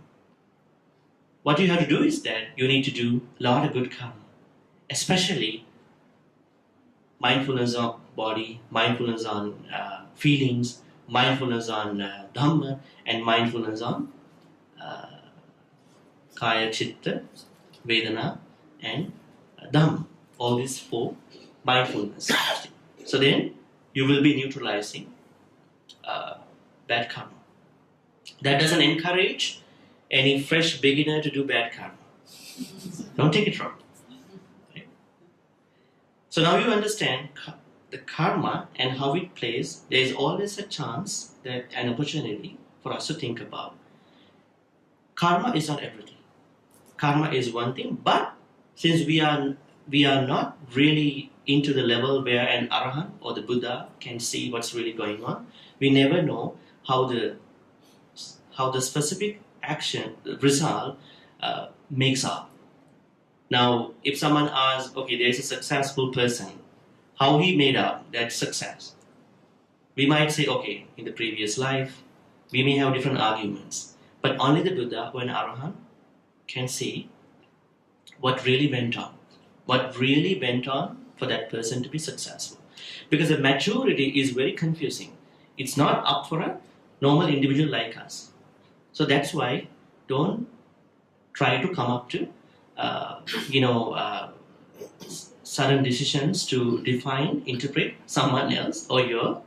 What you have to do is that you need to do a lot of good karma, especially mindfulness on body, mindfulness on feelings, mindfulness on Dhamma, and mindfulness on Kaya, Chitta, Vedana, and Dhamma. All these four mindfulness. So then you will be neutralizing bad karma. That doesn't encourage any fresh beginner to do bad karma. Don't take it wrong. Okay? So now you understand the karma and how it plays. There is always a chance, that an opportunity for us to think about. Karma is not everything. Karma is one thing, but since we are not really into the level where an arahant or the Buddha can see what's really going on, we never know how the specific action, the result, makes up. Now, if someone asks, okay, there's a successful person, how he made up that success? We might say, okay, in the previous life, we may have different arguments, but only the Buddha or an arahant can see what really went on. What really went on for that person to be successful. Because the maturity is very confusing. It's not up for a normal individual like us. So that's why don't try to come up to sudden decisions to define, interpret someone else or your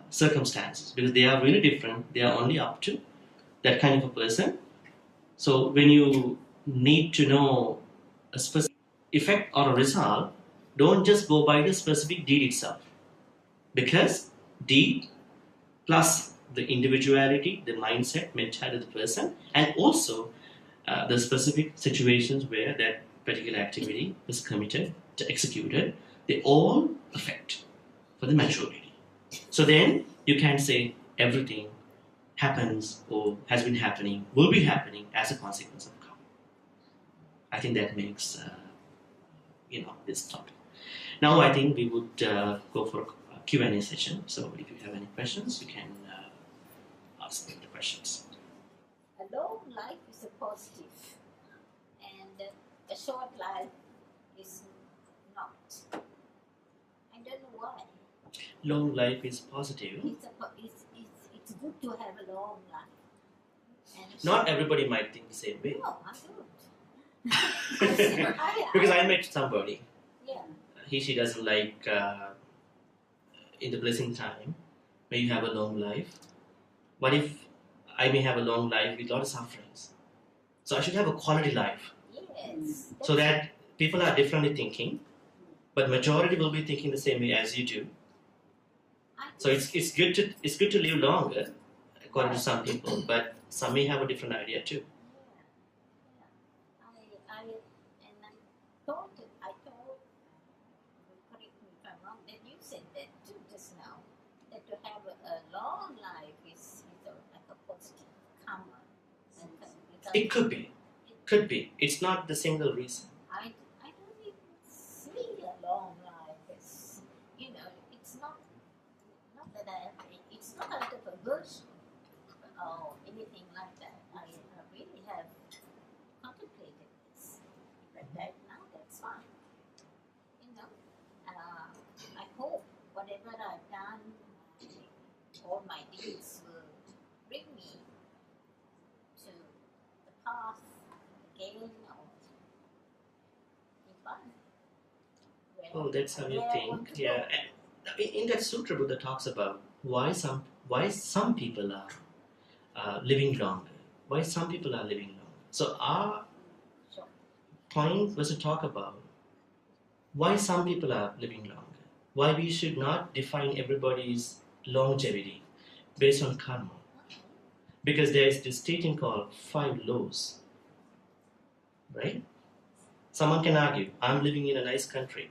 circumstances, because they are really different. They are only up to that kind of a person. So when you need to know a specific effect or a result, don't just go by the specific deed itself, because deed plus the individuality, the mindset, mentality of the person, and also the specific situations where that particular activity was committed, executed, they all affect for the maturity. So then you can say everything happens or has been happening, will be happening as a consequence of karma. I think that makes this topic. Now I think we would go for a Q&A session. So if you have any questions, you can ask me the questions. A long life is a positive, and a short life is not. I don't know why. Long life is positive. It's good to have a long life. And not everybody might think the same way. No, I don't. Because I met somebody. Yeah. She doesn't like in the blessing time where you have a long life. What if I may have a long life with a lot of sufferings? So I should have a quality life. Yes. So that people are differently thinking, but majority will be thinking the same way as you do. So it's good to live longer, according to some people, but some may have a different idea too. I thought, correct me if I'm wrong, that you said that too just now, that to have a long life is like a positive karma. It could be. It's not the single reason. I don't even see a long life as, it's not that it's not out of aversion or anything like that. I really have contemplated this. But now that's fine. I hope whatever I've done, all my deeds will bring me to the path again of Nibbana. Oh, that's how you think. Yeah. In that sutra, Buddha talks about why some people are living longer. Why some people are living longer. So our point was to talk about why some people are living longer. Why we should not define everybody's longevity based on karma. Because there is this teaching called 5 laws. Right? Someone can argue, I'm living in a nice country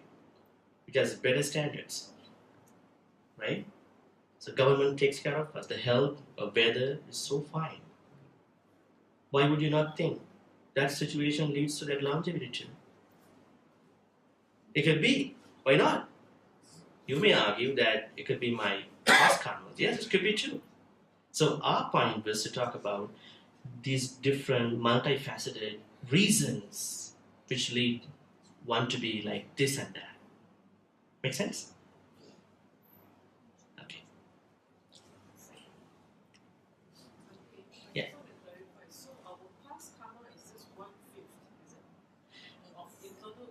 which has better standards. Right? So government takes care of us. The health or weather is so fine. Why would you not think that situation leads to that longevity too? It could be. Why not? You may argue that it could be my past karma. Yes, it could be too. So our point was to talk about these different multifaceted reasons which lead one to be like this and that. Make sense? Okay. Yeah.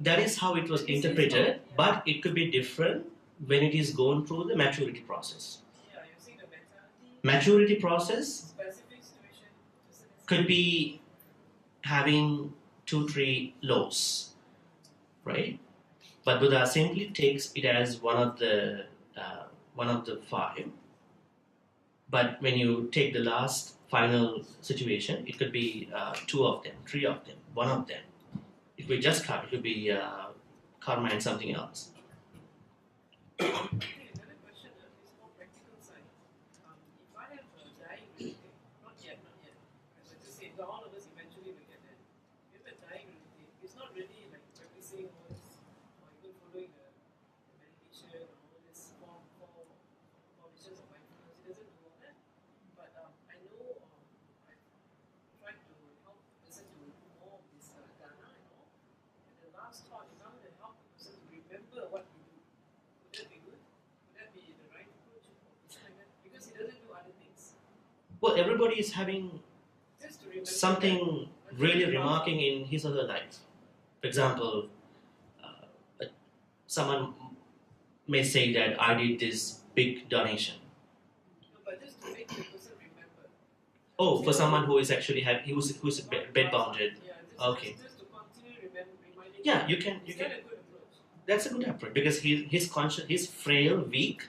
That is how it was interpreted, but it could be different when it is gone through the maturity process. Maturity process could be having 2-3 laws, right? But Buddha simply takes it as one of the 5. But when you take the last final situation, it could be two of them, three of them, one of them. It could be just karma. It could be karma and something else. Another question is more practical side. If I have dying relative, not yet, as I just said, all of us eventually will get there. If a dying relative, it's not really like practicing all this, or even following the meditation or all this foundations of mindfulness. It doesn't do all that. But I know I've tried to help the person to do more of this dana and all. And the last thought is how to help the person to remember what we do. Would that be good? Would that be the right approach or something like that? Because he doesn't do other things. Well, everybody is having Just to remember something really remarking in his other life. For example, someone may say that I did this big donation. No, but just to make the person remember. Oh, for someone who is actually who's bedbounded. Yeah, Okay. Just to continue reminding. Yeah, you can. Is that a good approach? That's a good approach because he's conscious, he's frail, weak.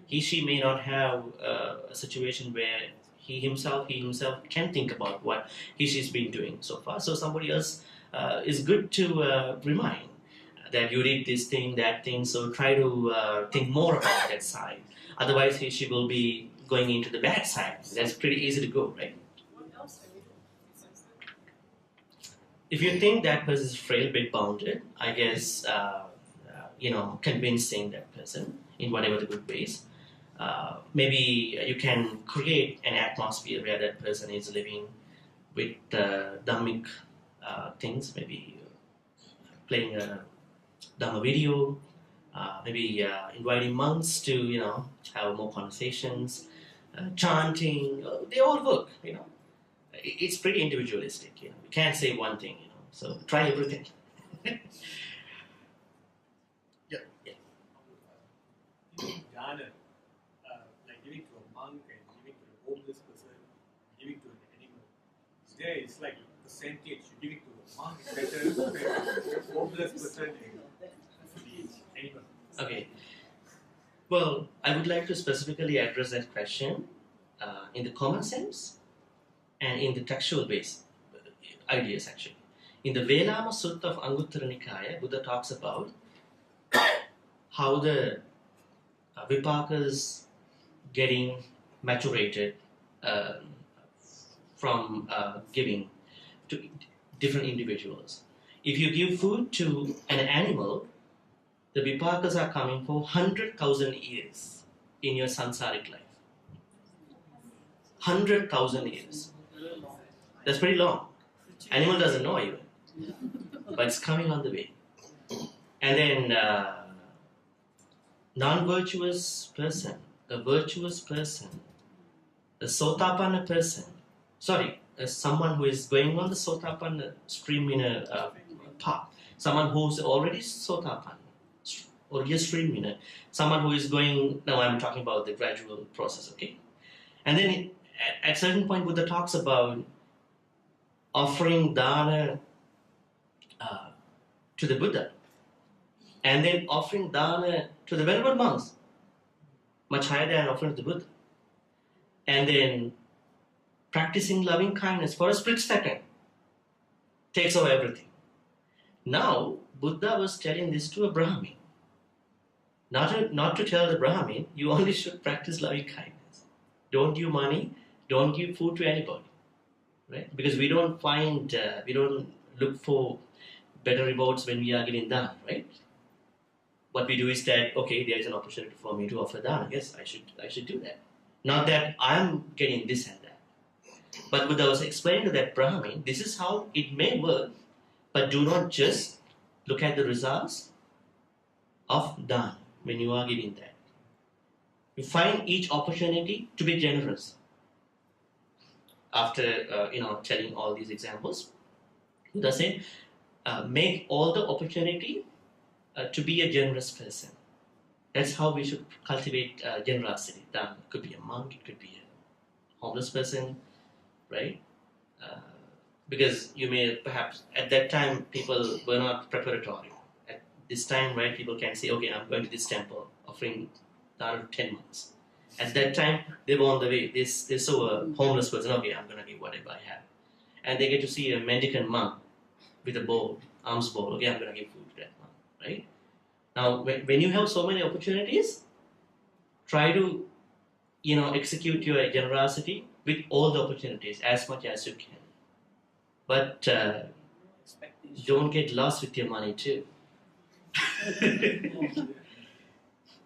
She may not have a situation where he himself can think about what she's been doing so far. So somebody else is good to remind that you did this thing, that thing. So try to think more about that side. Otherwise, she will be going into the bad side. That's pretty easy to go, right? What else can we do besides that? If you think that person is frail, bit bounded, I guess convincing that person in whatever the good ways. Maybe you can create an atmosphere where that person is living with Dhammic things, maybe playing a Dhamma video, maybe inviting monks to, have more conversations, chanting, they all work, It's pretty individualistic, You can't say one thing, So try everything. Dana, like giving to a monk and giving to a homeless person, giving to an animal. It's like percentage. You give it to a monk, it's better compared to a homeless person and the animal. Okay. Well, I would like to specifically address that question in the common sense and in the textual base ideas actually. In the Velama Sutta of Anguttara Nikaya, Buddha talks about how the vipakas getting maturated from giving to different individuals. If you give food to an animal, the vipakas are coming for 100,000 years in your sansaric life. 100,000 years. That's pretty long. Animal doesn't know even, but it's coming on the way. And then non-virtuous person, a virtuous person, a sotapanna person, someone who is going on the sotapanna stream in a path, someone who's already sotapanna, or a stream someone who is going, now I'm talking about the gradual process, okay? And then at a certain point Buddha talks about offering dana to the Buddha, and then offering dana to the venerable monks, much higher than offering to the Buddha. And then practicing loving kindness for a split second takes over everything. Now, Buddha was telling this to a Brahmin. Not to tell the Brahmin, you only should practice loving kindness. Don't give money, don't give food to anybody. Right? Because we don't look for better rewards when we are getting dana, right? What we do is that, okay, there is an opportunity for me to offer dana. Yes, I should do that. Not that I'm getting this and that. But Buddha was explaining to that Brahmin, this is how it may work, but do not just look at the results of dana when you are giving that. You find each opportunity to be generous. After telling all these examples, Buddha said, make all the opportunity to be a generous person. That's how we should cultivate generosity. That could be a monk, it could be a homeless person, right? Because you may perhaps, at that time, people were not preparatory. At this time, right, people can say, okay, I'm going to this temple, offering dana to 10 monks. At that time, they were on the way. They saw a homeless person. Okay, I'm going to give whatever I have. And they get to see a mendicant monk with a bowl, alms bowl. Okay, I'm going to give food to that monk. Right? Now, when you have so many opportunities, try to, execute your generosity with all the opportunities as much as you can. But don't get lost with your money too.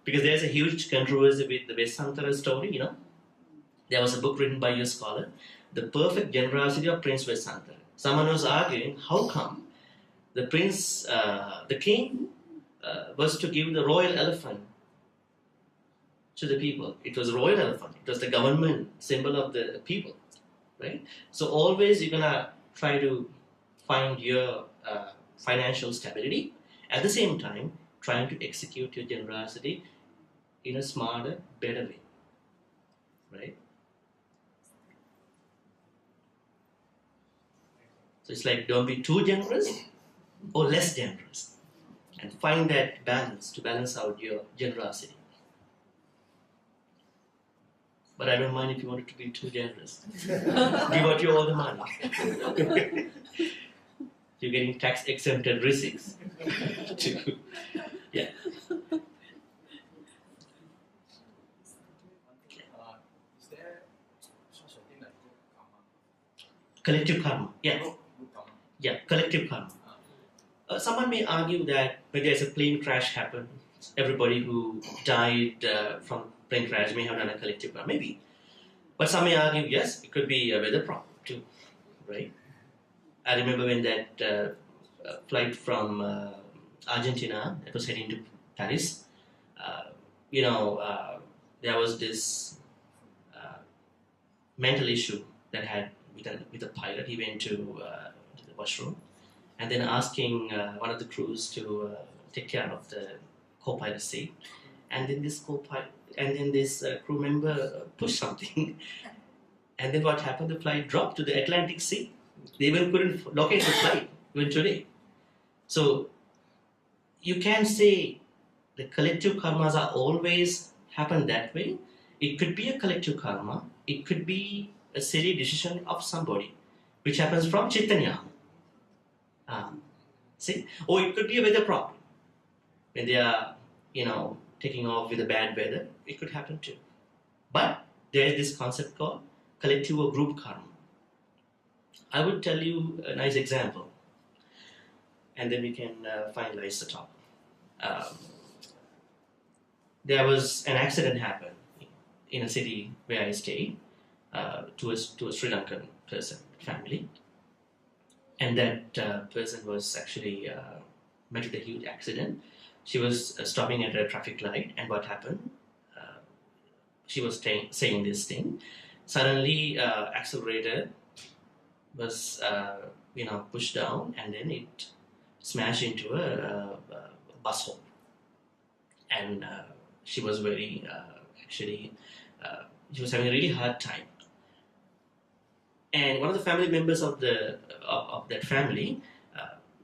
Because there's a huge controversy with the Vesantara story, There was a book written by a scholar, The Perfect Generosity of Prince Vesantara. Someone was arguing, how come the prince, the king, was to give the royal elephant to the people. It was a royal elephant. It was the government symbol of the people, right? So always you're going to try to find your financial stability. At the same time, trying to execute your generosity in a smarter, better way, right? So it's like, don't be too generous or less generous, and find that balance to balance out your generosity. But I don't mind if you wanted to be too generous. Give out you all the money. You're getting tax exempted receipts. Yeah. Is there such a thing like good karma? Collective karma. Yeah. Good karma. Yeah, collective karma. Someone may argue that when there's a plane crash happened, everybody who died from plane crash may have done a collective karma. Maybe. But some may argue, yes, it could be a weather problem too, right? I remember when that flight from Argentina that was heading to Paris, there was this mental issue that had with the pilot. He went to the washroom and then asking one of the crews to take care of the co-pilot seat. And then this crew member pushed something. And then what happened? The flight dropped to the Atlantic Sea. They even couldn't locate the flight even today. So you can say the collective karmas are always happen that way. It could be a collective karma. It could be a silly decision of somebody, which happens from Chaitanya. See? Or it could be a weather problem. When they are, taking off with the bad weather, it could happen too. But there is this concept called collective or group karma. I would tell you a nice example, and then we can finalize the talk. There was an accident happened in a city where I stayed to a Sri Lankan person, family, and that person was actually met with a huge accident. She was stopping at a traffic light, and what happened? She was saying this thing. Suddenly, accelerator was pushed down, and then it smashed into a bus hole. And she was very she was having a really hard time. And one of the family members of that family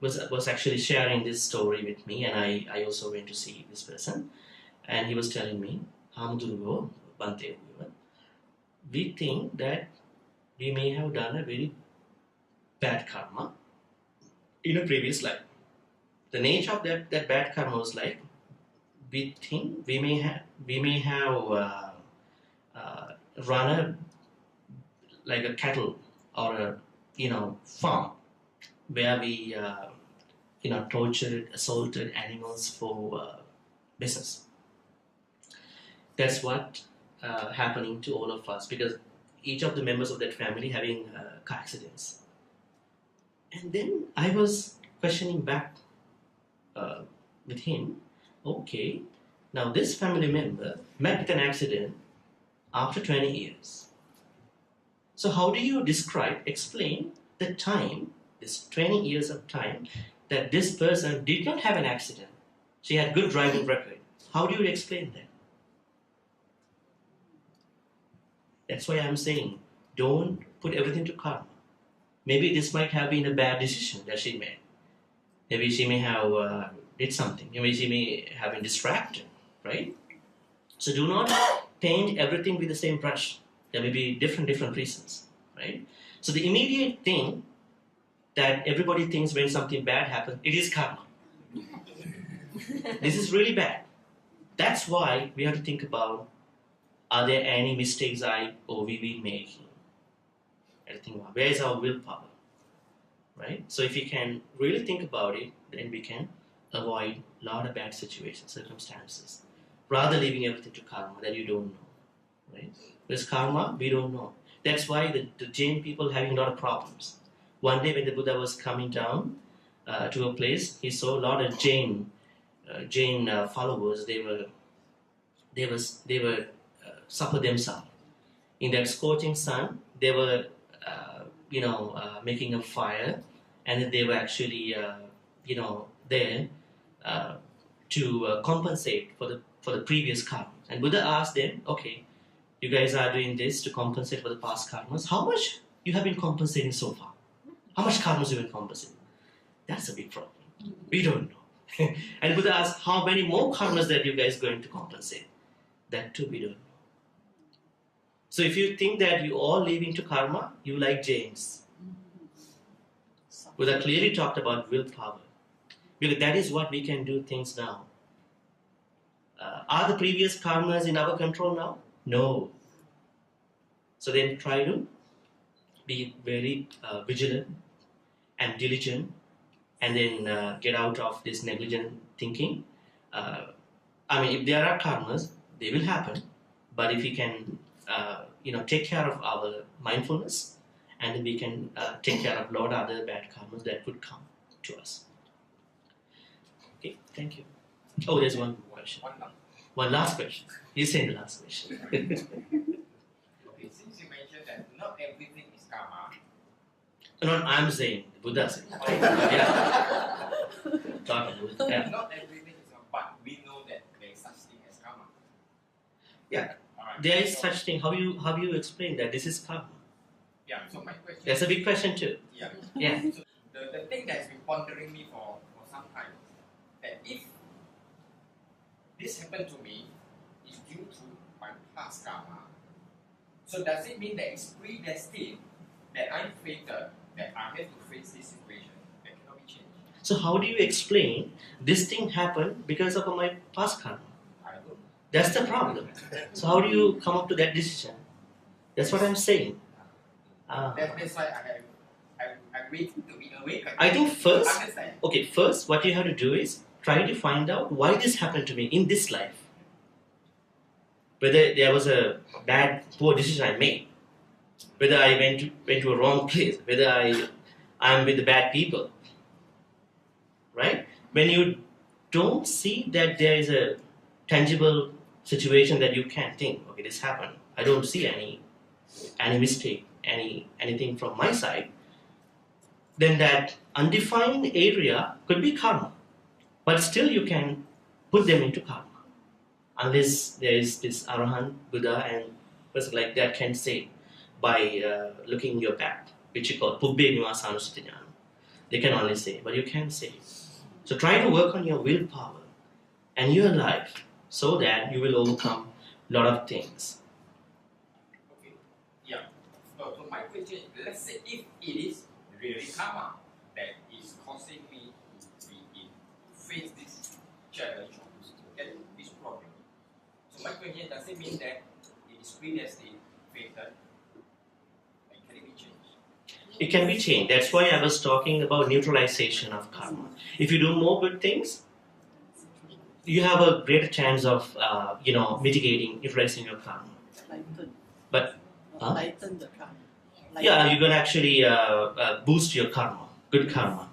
was actually sharing this story with me, and I also went to see this person, and he was telling me, Hamdurgo, Bhante, we think that we may have done a very bad karma in a previous life. The nature of that bad karma was like, we think we may have run a cattle or a farm where we tortured, assaulted animals for business. That's what happening to all of us, because each of the members of that family having car accidents. And then I was questioning back with him, okay, now this family member met with an accident after 20 years. So how do you explain the time, this 20 years of time, that this person did not have an accident? She had good driving record. How do you explain that? That's why I'm saying, don't put everything to karma. Maybe this might have been a bad decision that she made. Maybe she may have did something. Maybe she may have been distracted, right? So do not paint everything with the same brush. There may be different reasons, right? So the immediate thing that everybody thinks when something bad happens, it is karma. This is really bad. That's why we have to think about, are there any mistakes I or we be making? And think about, where is our willpower? Right? So if we can really think about it, then we can avoid a lot of bad situations, circumstances, rather leaving everything to karma that you don't know. Right? Because karma, we don't know. That's why the Jain people having a lot of problems. One day when the Buddha was coming down to a place, he saw a lot of Jain followers. They were suffer themselves in that scorching sun. They were making a fire, and they were actually there to compensate for the previous karma. And Buddha asked them, okay, you guys are doing this to compensate for the past karmas. How much you have been compensating so far? How much karmas you have been compensating? That's a big problem. We don't know. And Buddha asked, how many more karmas that you guys going to compensate? That too we don't know. So if you think that you all live into karma, you like James. Buddha clearly talked about willpower. Because that is what we can do things now. Are the previous karmas in our control now? No. So then try to be very vigilant and diligent, and then get out of this negligent thinking. If there are karmas, they will happen. But if we can, take care of our mindfulness, and then we can take care of a lot of other bad karmas that would come to us. Okay, thank you. Oh, there's one question. One last question. You say the last question. Okay, since you mentioned that not everything is karma. No, I'm saying, Buddha said. Yeah. Talking about, yeah. Not everything is karma, but we know that there is such thing as karma. Yeah. Alright, There is so- such thing. How you explain that this is karma? Yeah, so my question That's a big question too. Yeah. Yeah. So the thing that's been pondering me for some time, that if this happened to me is due to my past karma, so does it mean that it's predestined, that I'm fated, that I have to face this situation that cannot be changed? So how do you explain this thing happened because of my past karma? I don't know. That's the problem. So how do you come up to that decision? That's what I'm saying. That's why I wait to be awakened. I think first, Understand? first what you have to do is try to find out why this happened to me in this life. Whether there was a poor decision I made, whether I went to a wrong place, whether I'm with the bad people. Right? When you don't see that there is a tangible situation that you can think, okay, this happened. I don't see any mistake, anything from my side. Then that undefined area could be karma. But still you can put them into karma. Unless there is this Arahant, Buddha, and person like that can say by looking your back, which you call Pubbe Nivasanusati Jnana. They can only say, but you can say. So try to work on your willpower and your life so that you will overcome a lot of things. Okay. Yeah. So my question is, let's say if it is really karma that is causing me to face this challenge or to get this problem. So my question is, does it mean that it is predestined, fated, and can it be changed? It can be changed. That's why I was talking about neutralization of karma. If you do more good things, you have a greater chance of mitigating, neutralizing your karma. But Lighten the karma. yeah, you can actually boost your karma, good karma.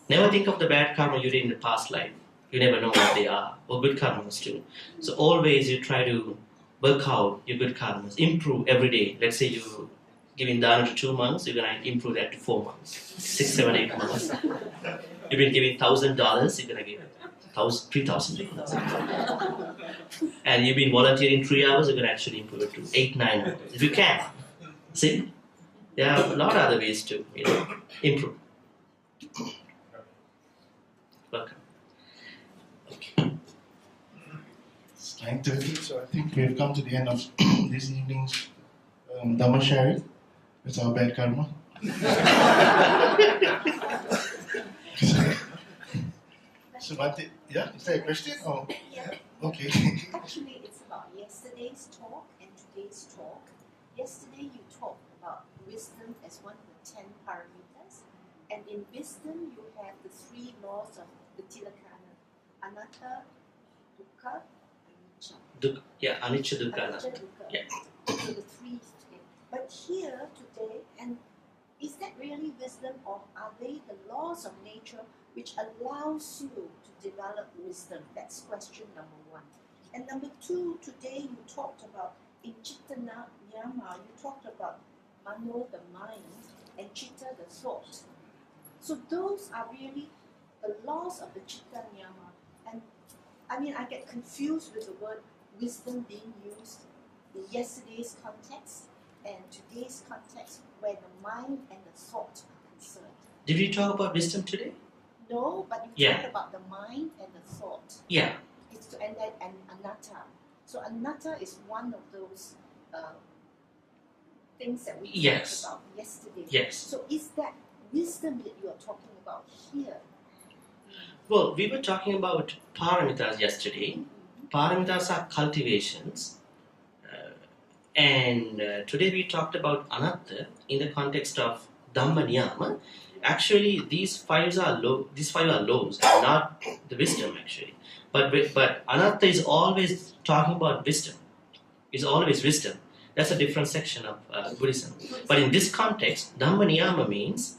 Never think of the bad karma you did in the past life. You never know what they are, or good karmas too. So always you try to work out your good karmas, improve every day. Let's say you giving dana to 2 months, you're gonna improve that to 4 months, 6, 7, 8 months. You've been giving $1,000, you're gonna give $3,000. And you've been volunteering 3 hours, you're gonna actually improve it to 8, 9 hours. If you can. See? There are a lot of other ways to improve. Welcome. Okay. 9:30, so I think we've come to the end of this evening's Dhamma sharing. It's our bad karma. So, Bhante, yeah, is there a question? Oh, Yeah. okay. Actually, it's about yesterday's talk and today's talk. Yesterday, you talked about wisdom as one of the 10 paramitas. And in wisdom, you have the 3 laws of the Tilakana: anatta, dukkha, anicca. Anicca, dukkha, Anicca, anatta. dukkha. Yeah. So the 3 today. But here today, and is that really wisdom, or are they the laws of nature which allows you to develop wisdom? That's question number 1. And number 2, today you talked about in Chitta Niyama, you talked about Mano, the mind, and Chitta, the thought. So those are really the laws of the Chitta Niyama. And I mean, I get confused with the word wisdom being used in yesterday's context and today's context, where the mind and the thought are concerned. Did we talk about wisdom today? No, but you Yeah. talked about the mind and the thought. Yeah. It's and anatta. So anatta is one of those things that we Yes. talked about yesterday. Yes. So is that wisdom that you are talking about here? Well, we were talking about paramitas yesterday. Paramitas are cultivations. And today we talked about anatta in the context of Dhamma niyama. Actually, these 5 are laws, and not the wisdom actually. But anatta is always talking about wisdom. It's always wisdom. That's a different section of Buddhism. But in this context, Dhamma niyama means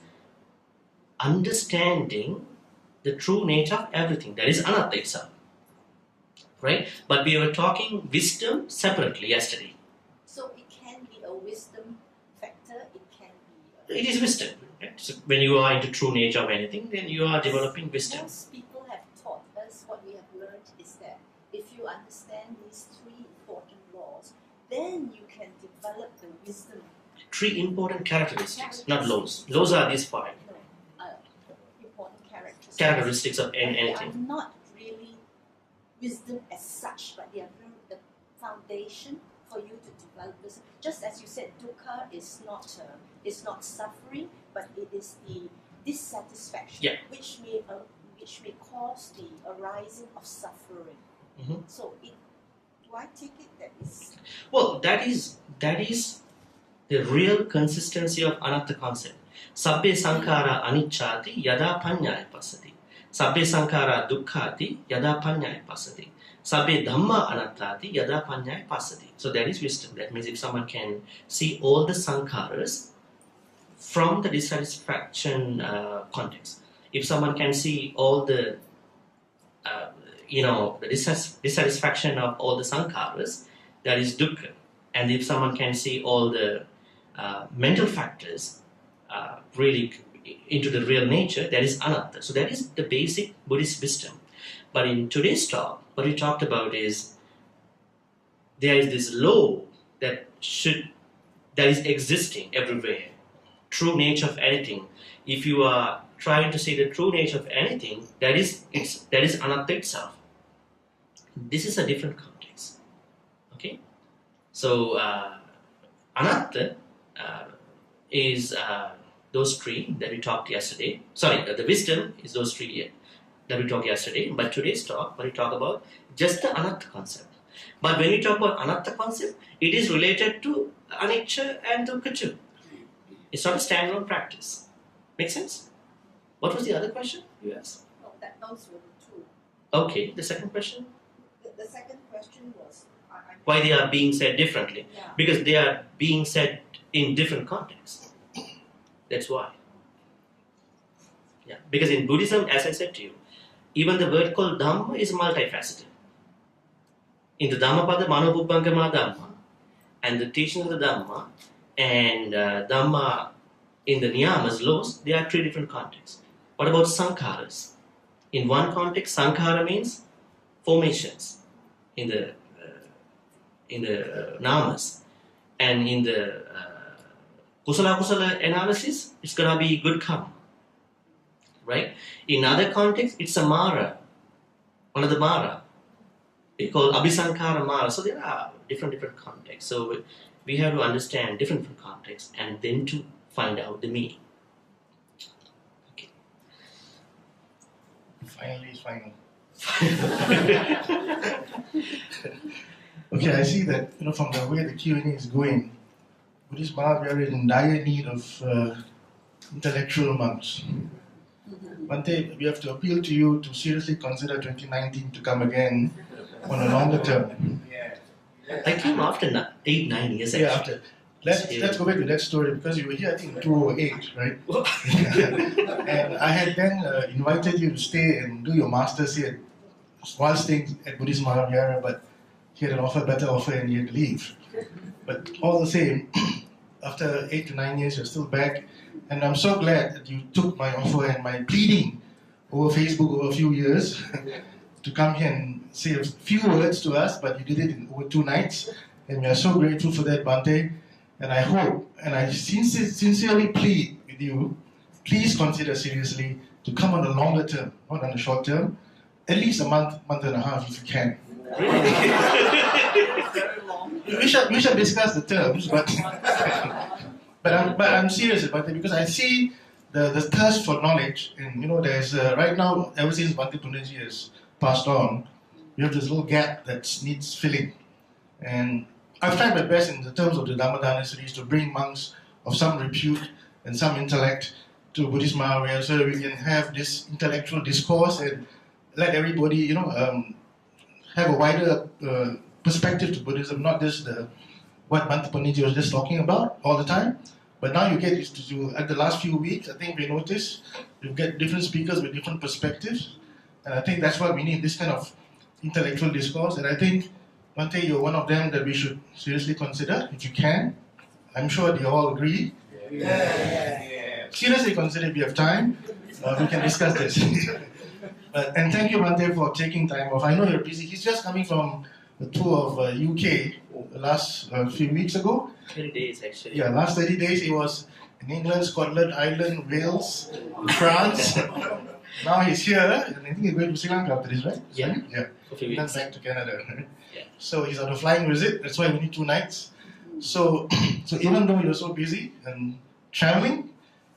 understanding the true nature of everything. That is anatta itself. Right? But we were talking wisdom separately yesterday. So it can be a wisdom factor, it can be It is wisdom. Right? So when you are into true nature of anything, then you are developing wisdom. Most people have taught us, what we have learned is that if you understand these 3 important laws, then you can develop the wisdom. 3 important characteristics, not laws. Laws are these 5 No, important characteristics. characteristics of And they anything. are not really wisdom as such, but they are the foundation for you to develop wisdom. Just as you said, dukkha is not suffering, but it is the dissatisfaction, Yeah. which may cause the arising of suffering. Mhm. So, do I take it that is? Well, that is the real consistency of anatta concept. Sabbe sankhara anicchati yada panyaya passati. Sabbe sankhara dukkhati yada panyaya passati. Sabbe dhamma anattati yada panyaya passati. So that is wisdom. That means if someone can see all the sankharas from the dissatisfaction context, if someone can see all the the dissatisfaction of all the sankharas, that is dukkha. And if someone can see all the mental factors really into the real nature, that is anatta. So that is the basic Buddhist wisdom. But in today's talk, what we talked about is there is this law that is existing everywhere. True nature of anything. If you are trying to see the true nature of anything, that is anatta itself. This is a different context. Okay? So anatta is those 3 that we talked yesterday. Sorry, the wisdom is those 3 that we talked yesterday. But today's talk, when we talk about just the anatta concept. But when you talk about anatta concept, it is related to anicca and dukkha too. It's not a standalone practice. Make sense? What was the other question you asked? Well, those were the 2. Okay, the second question? The second question was Why they are being said differently? Yeah. Because they are being said in different contexts. That's why. Yeah. Because in Buddhism, as I said to you, even the word called Dhamma is multifaceted. In the Dhammapada, Manobubbangama Dhamma, and the teachings of the Dhamma, and Dhamma in the Niyamas, laws, they are 3 different contexts. What about Sankharas? In one context, Sankhara means formations in the Namas. And in the Kusala analysis, it's going to be good karma. Right? In other contexts, it's a Mara, one of the Mara. we call Abhisankara Mara. So there are different contexts. So we have to understand different contexts and then to find out the meaning. Okay. Finally, it's final. Okay, I see that from the way the Q&A is going, Buddhist Maha, we are in dire need of intellectual monks. Bhante, we have to appeal to you to seriously consider 2019 to come again on a longer term. I came after 8-9 years actually. Yeah, after. Let's go back to that story because you were here, I think, in 2008, right? And I had then invited you to stay and do your masters here while staying at Buddhist Maha Vihara, but he had an better offer, and you had to leave. But all the same, after 8 to 9 years, you're still back, and I'm so glad that you took my offer and my pleading over Facebook over a few years to come here and say a few words to us, but you did it in over 2 nights, and we are so grateful for that, Bhante. And I hope, and I sincerely plead with you, please consider seriously to come on the longer term, not on the short term, at least a month and a half if you can. We shall discuss the terms, but I'm serious about it because I see the thirst for knowledge, and there's right now, ever since Bhante Punjaji has passed on, we have this little gap that needs filling. And I've tried my best in the terms of the Dhamma series to bring monks of some repute and some intellect to Buddhist Maha Vihara so that we can have this intellectual discourse and let everybody, have a wider perspective to Buddhism, not just what Bhante Punjaji was just talking about all the time. But now you get to at the last few weeks, I think we noticed you get different speakers with different perspectives, and I think that's why we need this kind of intellectual discourse. And I think, Bhante, you're one of them that we should seriously consider if you can. I'm sure they all agree. Yeah. Seriously consider if you have time. We can discuss this. And thank you, Bhante, for taking time off. I know you're busy. He's just coming from the tour of UK the last few weeks ago. 30 days, actually. Yeah, last 30 days he was in England, Scotland, Ireland, Wales, France. Now he's here, and I think he's going to Sri Lanka after this, right? Yeah. Yeah. Okay, Then back to Canada. Yeah. So he's on a flying visit. That's why we need 2 nights. So even though you're so busy and traveling,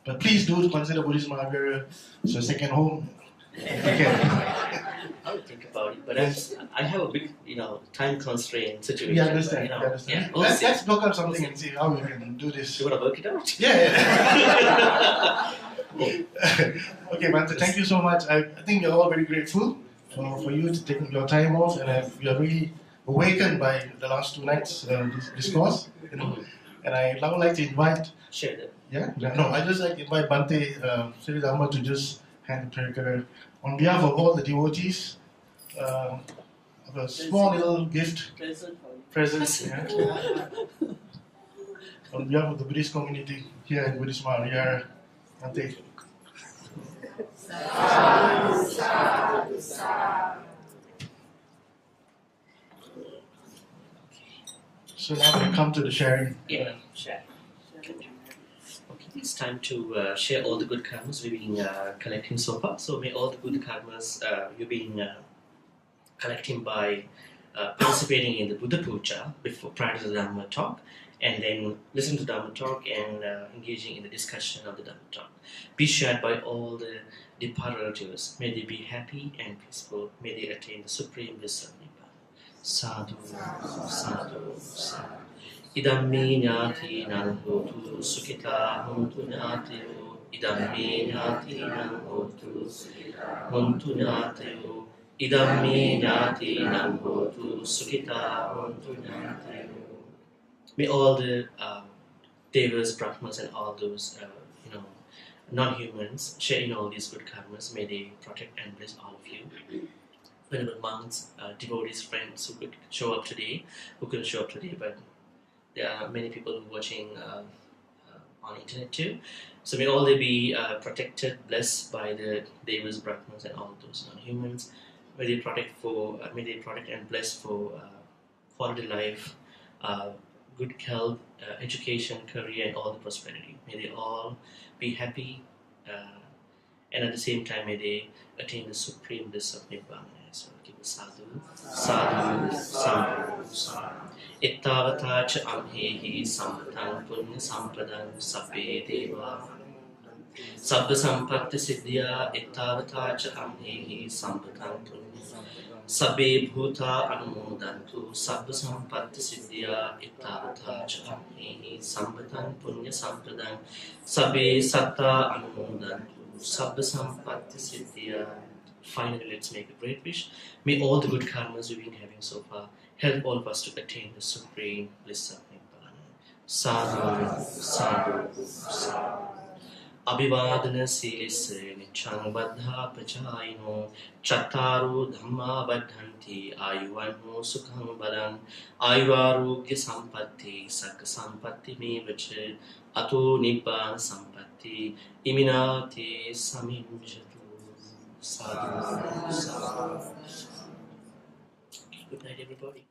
but please do consider Buddhist Maha Vihara as a second home. Okay. I'll think about it, but I have a big, time constraint situation. Yeah, I understand. But, understand. Yeah, we'll Let's block out something and see how we can do this. You want to work it out? Yeah. Okay, Bhante, thank you so much. I think we're all very grateful for you to take your time off, and we are really awakened by the last 2 nights discourse. And I would like to invite. Share that. Yeah? No, I just like to invite Bhante Sri Dhamma to just hand the prayer on behalf of all the devotees. Of a small little gift. Present. Yeah. On behalf of the Buddhist community here in Buddhist Maha Vihara. Bhante. So now we come to the sharing. Yeah, share. Okay, it's time to share all the good karmas we've been collecting so far. So may all the good karmas you've been collecting by participating in the Buddha Puja prior to the Dhamma talk, and then listen to Dhamma talk and engaging in the discussion of the Dhamma talk. Be shared by all the departed relatives. May they be happy and peaceful. May they attain the supreme bliss of Nibbana. Sadhu, sadhu, sadhu. Idam me nyati nan hotu sukhita hontu nyatyo. Idam me nyati nan hotu sukhita hontu nyatyo. Idam me nyati nan hotu sukhita hontu nyatyo. May all the devas, brahmas, and all those non-humans share in all these good karmas. May they protect and bless all of you. Whenever monks, devotees, friends who could show up today, who couldn't show up today, but there are many people who are watching on internet too. So may all they be protected, blessed by the devas, brahmas, and all those non-humans. May they protect and bless for quality life, good health, education, career, and all the prosperity. May they all be happy, and at the same time, may they attain the supreme bliss of Nibbana. So keep sadhu, sadhu, sadhu, sadhu. Ittavata cha amhehi sampatang punya sampadang sabbe deva. Sabba sampatti siddhya ittavata cha amhehi sampatang punya. Sabbe bhuta anumodantu sabba sampatti siddhya ittavata cha amhehi sampatang punya sampadang. Sabbe satta anumodantu sabba sampatti siddhya. Finally, let's make a great wish. May all the good karmas we've been having so far help all of us to attain the supreme bliss of Nibbana. Sadhu, sadhu, sadhu. Abhivadana silisse nichang baddha pachayino chattaru dhamma baddhanti ayuvanno sukham balang ayuvarogya sampatti sakka sampatti mevacha ato nibbana sampatti iminati samimjatu. Sadhu, sadhu. Good night, everybody.